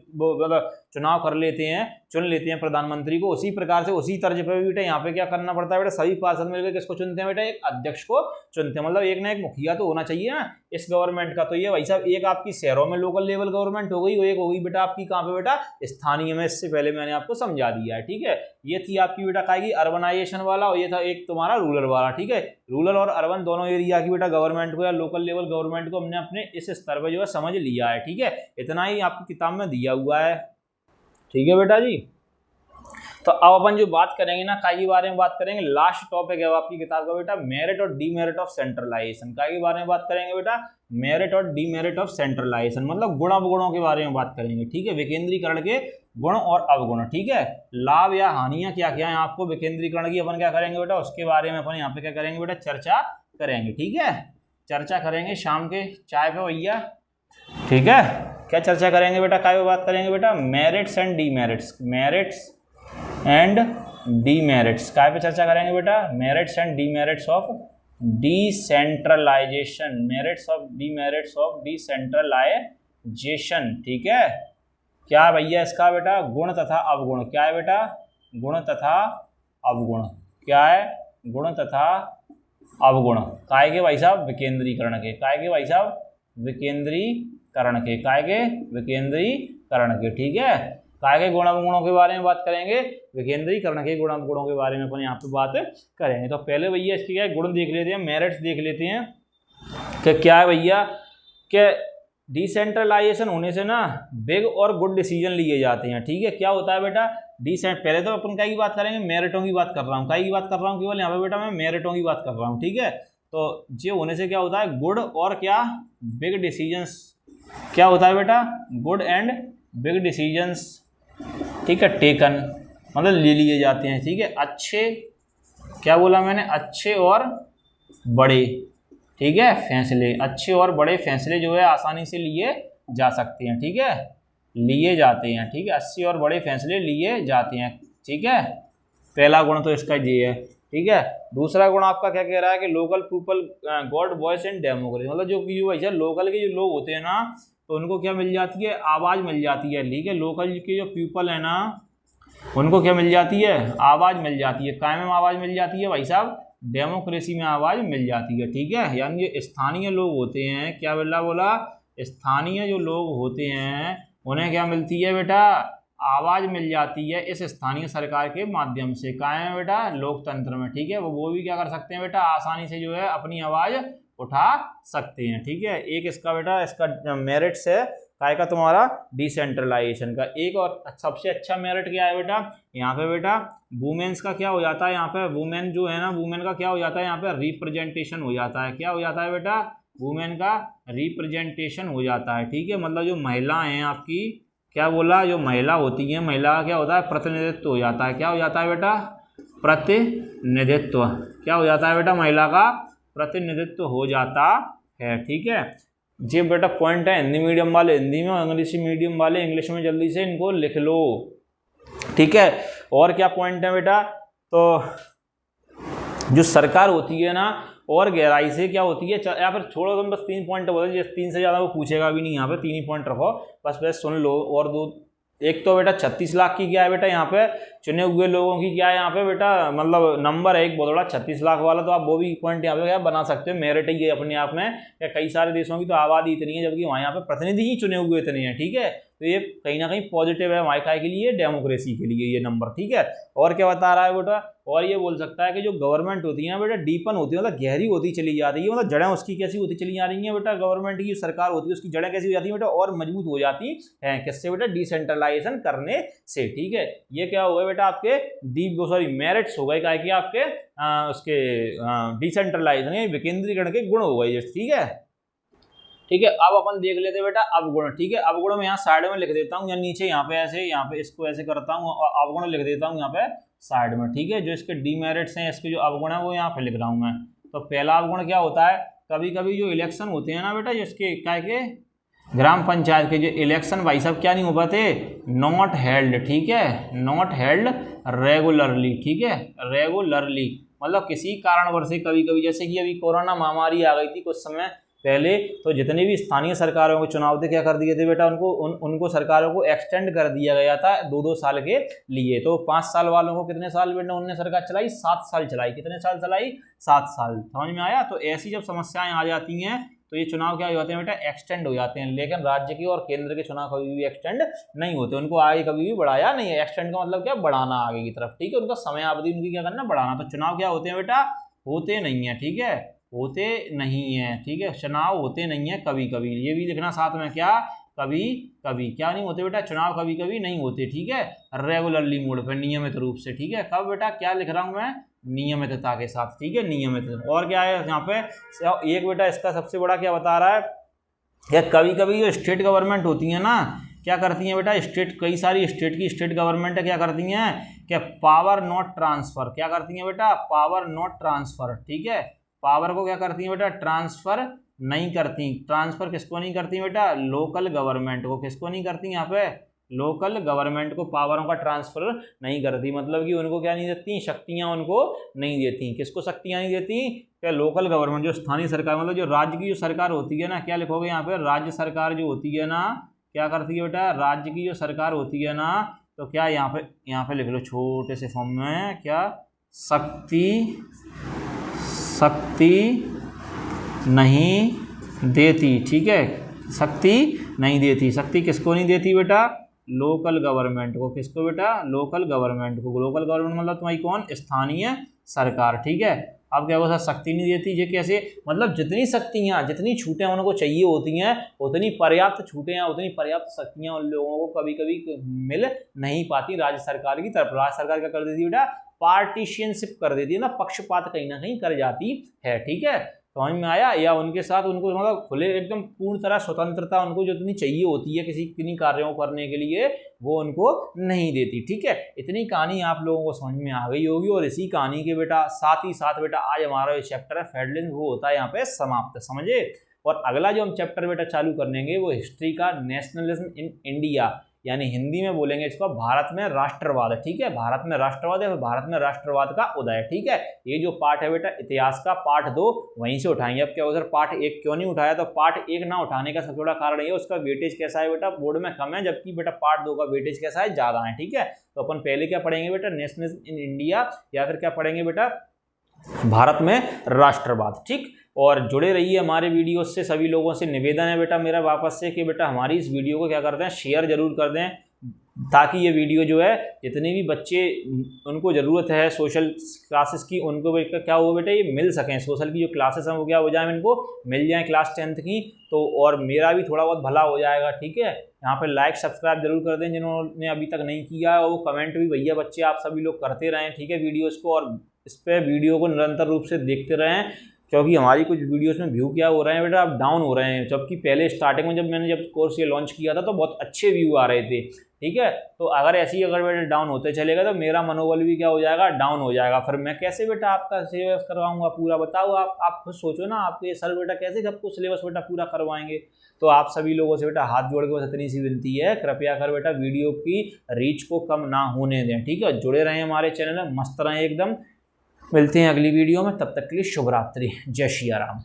चुनाव कर लेते हैं, चुन लेते हैं प्रधानमंत्री को, उसी प्रकार से उसी तर्ज पर बेटा यहाँ पे क्या करना पड़ता है बेटा, सभी पार्षद मिलकर किसको चुनते हैं बेटा, एक अध्यक्ष को चुनते हैं। मतलब एक ना एक मुखिया तो होना चाहिए ना इस गवर्नमेंट का। तो ये भाई साहब एक आपकी शहरों में लोकल लेवल गवर्नमेंट हो गई, वो एक हो गई बेटा आपकी कहाँ पे बेटा, स्थानीय में। इससे पहले मैंने आपको समझा दिया है, ठीक है। ये थी आपकी बेटा काएगी अर्बनाइजेशन वाला, और ये था एक तुम्हारा रूरल वाला, ठीक है। रूरल और अर्बन दोनों एरिया की बेटा गवर्नमेंट को या लोकल लेवल गवर्नमेंट को हमने अपने इस स्तर पर जो है समझ लिया है, ठीक है। इतना ही आपकी किताब में दिया हुआ है, ठीक है बेटा जी। तो अब अपन जो बात करेंगे ना काय के बारे में बात करेंगे, लास्ट टॉपिक है आपकी किताब का बेटा, मेरिट और डीमेरिट ऑफ सेंट्रलाइजेशन। काय के बारे में बात करेंगे बेटा, मेरिट और डीमेरिट ऑफ सेंट्रलाइजेशन, मतलब गुण अवगुणों के बारे में बात करेंगे, ठीक है। विकेंद्रीकरण के गुण और अवगुण, ठीक है। लाभ या हानियां क्या क्या है आपको विकेंद्रीकरण की, अपन क्या करेंगे बेटा, उसके बारे में अपन यहाँ पे क्या करेंगे बेटा, चर्चा करेंगे, ठीक है। चर्चा करेंगे शाम के चाय पे भैया, ठीक है। क्या चर्चा करेंगे बेटा, काय पे बात करेंगे बेटा, merits and demerits, merits and demerits. काय पे चर्चा करेंगे बेटा, merits and demerits of decentralisation, merits of demerits of decentralisation, ठीक है। क्या भैया इसका बेटा, गुण तथा अवगुण। क्या है बेटा, गुण तथा अवगुण। क्या है, गुण तथा अवगुण। काय के भाई साहब, विकेंद्रीकरण के। काय के भाई साहब, विकेंद्रीकरण के। काय के, विकेंद्रीकरण के, ठीक है। काय के गुण अवगुणों के बारे में बात करेंगे, विकेंद्रीकरण के गुण अवगुणों के बारे में अपन यहाँ पे बात करेंगे। तो पहले भैया इसके क्या गुण देख लेते हैं, मेरिट्स देख लेते हैं कि क्या है भैया, कि डिसेंट्रलाइजेशन होने से ना बिग और गुड डिसीजन लिए जाते हैं, ठीक है। क्या होता है बेटा, पहले तो अपन क्या की बात करेंगे, मेरिटों की बात कर रहा हूँ, क्या की बात कर रहा हूँ केवल यहाँ पे बेटा, मैं मेरिटों की बात कर रहा हूँ, ठीक है। तो ये होने से क्या होता है, गुड और क्या बिग डिसीजंस, क्या होता है बेटा, गुड एंड बिग डिसीजंस, ठीक है, टेकन, मतलब ले लिए जाते हैं, ठीक है। अच्छे, क्या बोला मैंने, अच्छे और बड़े, ठीक है, फैसले, अच्छे और बड़े फैसले जो है आसानी से लिए जा सकते हैं, ठीक है, लिए जाते हैं, ठीक है। अच्छे और बड़े फैसले लिए जाते हैं, ठीक है। पहला गुण तो इसका ये है, ठीक है। दूसरा गुण आपका क्या कह रहा है कि local people God voice and democracy, मतलब जो भैया लोकल के जो लोग होते हैं ना, तो उनको क्या मिल जाती है, आवाज़ मिल जाती है, ठीक है। लोकल के जो पीपल है ना, उनको क्या मिल जाती है, आवाज़ मिल जाती है। काय में आवाज़ मिल जाती है भाई साहब, डेमोक्रेसी में आवाज़ मिल जाती है। ठीक है, यानी जो स्थानीय लोग होते हैं, क्या बोला, स्थानीय जो लोग होते हैं उन्हें क्या मिलती है बेटा, आवाज़ मिल जाती है इस स्थानीय सरकार के माध्यम से। काहे में बेटा, लोकतंत्र में। ठीक है, वो भी क्या कर सकते हैं बेटा, आसानी से जो है अपनी आवाज़ उठा सकते हैं। ठीक है, एक इसका बेटा, इसका मेरिट्स है काय का, तुम्हारा डिसेंट्रलाइजेशन का। एक और सबसे अच्छा मेरिट क्या है बेटा, यहाँ पे बेटा वुमेन्स का क्या हो जाता है, यहाँ पे वुमेन जो है ना, वुमेन का क्या हो जाता है, यहाँ पे रिप्रेजेंटेशन हो जाता है। क्या हो जाता है बेटा, वुमेन का रिप्रेजेंटेशन हो जाता है। ठीक है, मतलब जो महिला हैं आपकी, क्या बोला, जो महिला होती हैं, महिला का क्या होता है, प्रतिनिधित्व हो जाता है। क्या हो जाता है बेटा, प्रतिनिधित्व। क्या हो जाता है बेटा, महिला का प्रतिनिधित्व हो जाता है। ठीक है, ये बेटा पॉइंट है हिंदी मीडियम वाले हिंदी में और इंग्लिश मीडियम वाले इंग्लिश में, जल्दी से इनको लिख लो। ठीक है, और क्या पॉइंट है बेटा, तो जो सरकार होती है ना, और गहराई से क्या होती है, यहाँ पर छोड़ो तुम, बस 3 पॉइंट बोलो, 3 से ज़्यादा वो पूछेगा भी नहीं, यहाँ पे 3 ही पॉइंट रखो, बस सुन लो। और दो, एक तो बेटा 36 लाख की क्या है बेटा, यहाँ पे चुने हुए लोगों की क्या है यहाँ पे बेटा, मतलब नंबर है एक बहुत बड़ा 36 लाख वाला, तो आप वो भी पॉइंट यहाँ पे क्या बना सकते हो, मेरिट ही है अपने आप में। या कई सारे देशों की तो आबादी इतनी है, जबकि वहाँ यहाँ पे प्रतिनिधि ही चुने हुए इतने हैं। ठीक है, तो ये कहीं ना कहीं पॉजिटिव है हमारे काय के लिए, डेमोक्रेसी के लिए ये नंबर। ठीक है, और क्या बता रहा है बेटा, और ये बोल सकता है कि जो गवर्नमेंट होती है ना बेटा, डीपन होती है, मतलब गहरी होती चली जा रही है, मतलब जड़ें उसकी कैसी होती चली जा रही है बेटा, गवर्नमेंट की सरकार होती है उसकी जड़ें कैसी हो जाती है बेटा, और मजबूत हो जाती है। किससे बेटा, डिसेंट्रलाइजेशन करने से। ठीक है, ये क्या हो गए बेटा, आपके मेरिट्स हो गए क्या कि आपके उसके डिसेंट्रलाइजेशन, विकेंद्रीकरण के गुण हो गए। ठीक है, ठीक है, अब अपन देख लेते हैं बेटा अवगुण। ठीक है, अवगुण में यहाँ साइड में लिख देता हूँ, या नीचे यहाँ पे ऐसे, यहाँ पे इसको ऐसे करता हूँ, अवगुण लिख देता हूँ यहाँ पे साइड में। ठीक है, जो इसके डीमेरिट्स हैं, इसके जो अवगुण है वो यहाँ पे लिख रहा हूँ मैं। तो पहला अवगुण क्या होता है, कभी कभी जो इलेक्शन होते हैं ना बेटा, जिसके क्या के ग्राम पंचायत के जो इलेक्शन भाई साहब क्या नहीं हो पाते, नॉट हेल्ड। ठीक है, नॉट हेल्ड रेगुलरली। ठीक है, रेगुलरली मतलब किसी कारणवश से कभी कभी, जैसे कि अभी कोरोना महामारी आ गई थी कुछ समय पहले, तो जितने भी स्थानीय सरकारों के चुनाव थे क्या कर दिए थे बेटा, उनको सरकारों को एक्सटेंड कर दिया गया था 2-2 साल के लिए। तो 5 साल वालों को कितने साल बेटा उन्होंने सरकार चलाई, 7 साल चलाई। कितने साल चलाई, 7 साल। समझ में आया। तो ऐसी जब समस्याएं आ जाती हैं तो ये चुनाव क्या हो जाते हैं बेटा, एक्सटेंड हो जाते हैं। लेकिन राज्य के और केंद्र के चुनाव कभी भी एक्सटेंड नहीं होते, उनको आगे कभी भी बढ़ाया नहीं है। एक्सटेंड का मतलब क्या, बढ़ाना आगे की तरफ। ठीक है, उनका समय अवधि उनकी क्या करना, बढ़ाना। तो चुनाव क्या होते हैं बेटा, होते नहीं है। ठीक है, होते नहीं है। ठीक है, चुनाव होते नहीं है कभी कभी, ये भी लिखना साथ में, क्या कभी कभी क्या नहीं होते बेटा, चुनाव कभी कभी नहीं होते। ठीक है, रेगुलरली मोड पर, नियमित रूप से। ठीक है, कब बेटा, क्या लिख रहा हूं मैं, नियमितता के साथ। ठीक है, नियमित। और क्या है यहाँ पे एक बेटा, इसका सबसे बड़ा क्या बता रहा है, या कभी कभी जो स्टेट गवर्नमेंट होती है ना, क्या करती हैं बेटा, स्टेट, कई सारी स्टेट की स्टेट गवर्नमेंट क्या करती हैं, क्या पावर नॉट ट्रांसफर। क्या करती हैं बेटा, पावर नॉट ट्रांसफर। ठीक है, पावर को क्या करती हैं बेटा, ट्रांसफर नहीं करती। ट्रांसफर किसको नहीं करती बेटा, लोकल गवर्नमेंट को। किसको नहीं करती यहाँ पे, लोकल गवर्नमेंट को पावरों का ट्रांसफर नहीं करती। मतलब कि उनको क्या नहीं देती, शक्तियां उनको नहीं देती। किसको शक्तियां नहीं देती, क्या लोकल गवर्नमेंट, जो स्थानीय सरकार, मतलब जो राज्य की जो सरकार होती है ना, क्या लिखोगे यहाँ पे, राज्य सरकार जो होती है ना, क्या करती है बेटा, राज्य की जो सरकार होती है ना, तो क्या यहाँ पे लिख लो छोटे से फॉर्म में, क्या शक्ति नहीं देती। ठीक है, शक्ति नहीं देती। शक्ति किसको नहीं देती बेटा, लोकल गवर्नमेंट को। किसको बेटा, लोकल गवर्नमेंट को। लोकल गवर्नमेंट मतलब तुम्हारी कौन, स्थानीय सरकार। ठीक है, अब क्या होता है, शक्ति नहीं देती। ये कैसे, मतलब जितनी शक्तियाँ, जितनी छूटें उनको चाहिए होती हैं, उतनी पर्याप्त छूटें या उतनी पर्याप्त शक्तियाँ उन लोगों को कभी कभी मिल नहीं पाती राज्य सरकार की तरफ। राज्य सरकार क्या कर देती है बेटा, पार्टीशियनशिप कर देती है ना, पक्षपात कहीं ना कहीं कर जाती है। ठीक है, समझ में आया। या उनके साथ उनको मतलब खुले एकदम पूर्ण तरह स्वतंत्रता उनको जो इतनी चाहिए होती है किन्हीं कार्यों को करने के लिए, वो उनको नहीं देती। ठीक है, इतनी कहानी आप लोगों को समझ में आ गई होगी। और इसी कहानी के बेटा साथ ही साथ बेटा आज हमारा जो चैप्टर है फेडरलिज्म, वो होता है यहाँ पे समाप्त। समझे। और अगला जो हम चैप्टर बेटा चालू करेंगे वो हिस्ट्री का, नेशनलिज्म इन इंडिया, यानी हिंदी में बोलेंगे इसको भारत में राष्ट्रवाद। ठीक है, भारत में राष्ट्रवाद है, भारत में राष्ट्रवाद का उदय। ठीक है, ये जो पार्ट है बेटा इतिहास का, पार्ट 2 वहीं से उठाएंगे। अब क्या उधर पार्ट 1 क्यों नहीं उठाया, तो पार्ट 1 ना उठाने का सबसे बड़ा कारण ये, उसका वेटेज कैसा है बेटा, बोर्ड में कम है, जबकि बेटा पार्ट 2 का वेटेज कैसा है, ज्यादा है। ठीक है, तो अपन पहले क्या पढ़ेंगे बेटा, नेशनलिज्म इन इंडिया, या फिर क्या पढ़ेंगे बेटा, भारत में राष्ट्रवाद। ठीक, और जुड़े रहिए हमारे वीडियो से। सभी लोगों से निवेदन है बेटा मेरा वापस से कि बेटा हमारी इस वीडियो को क्या करते हैं, शेयर जरूर कर दें, ताकि ये वीडियो जो है जितने भी बच्चे उनको ज़रूरत है सोशल क्लासेस की, उनको क्या हो बेटा ये मिल सकें, सोशल की जो क्लासेस हैं वो क्या हो जाए, इनको मिल जाएं क्लास 10th की, तो और मेरा भी थोड़ा बहुत भला हो जाएगा। ठीक है, यहाँ पे लाइक सब्सक्राइब जरूर कर दें जिन्होंने अभी तक नहीं किया, और वो कमेंट भी भैया बच्चे आप सभी लोग करते रहें। ठीक है, वीडियोज़ को, और इस पर वीडियो को निरंतर रूप से देखते रहें, क्योंकि हमारी कुछ वीडियोस में व्यू क्या हो रहे हैं बेटा, अब डाउन हो रहे हैं। जबकि पहले स्टार्टिंग में जब कोर्स ये लॉन्च किया था तो बहुत अच्छे व्यू आ रहे थे। ठीक है, तो अगर ऐसे ही अगर बेटा डाउन होते चलेगा तो मेरा मनोबल भी क्या हो जाएगा, डाउन हो जाएगा। फिर मैं कैसे बेटा आपका सिलेबस करवाऊंगा पूरा, बताओ आप खुद सोचो ना। आपके ये सर बेटा कैसे सबको सिलेबस बेटा पूरा करवाएंगे। तो आप सभी लोगों से बेटा हाथ जोड़ के बस इतनी सी विनती है, कृपया कर बेटा वीडियो की रीच को कम ना होने दें। ठीक है, जुड़े रहें हमारे चैनल में, मस्त रहें एकदम। मिलते हैं अगली वीडियो में, तब तक के लिए शुभ रात्रि, जय श्री राम।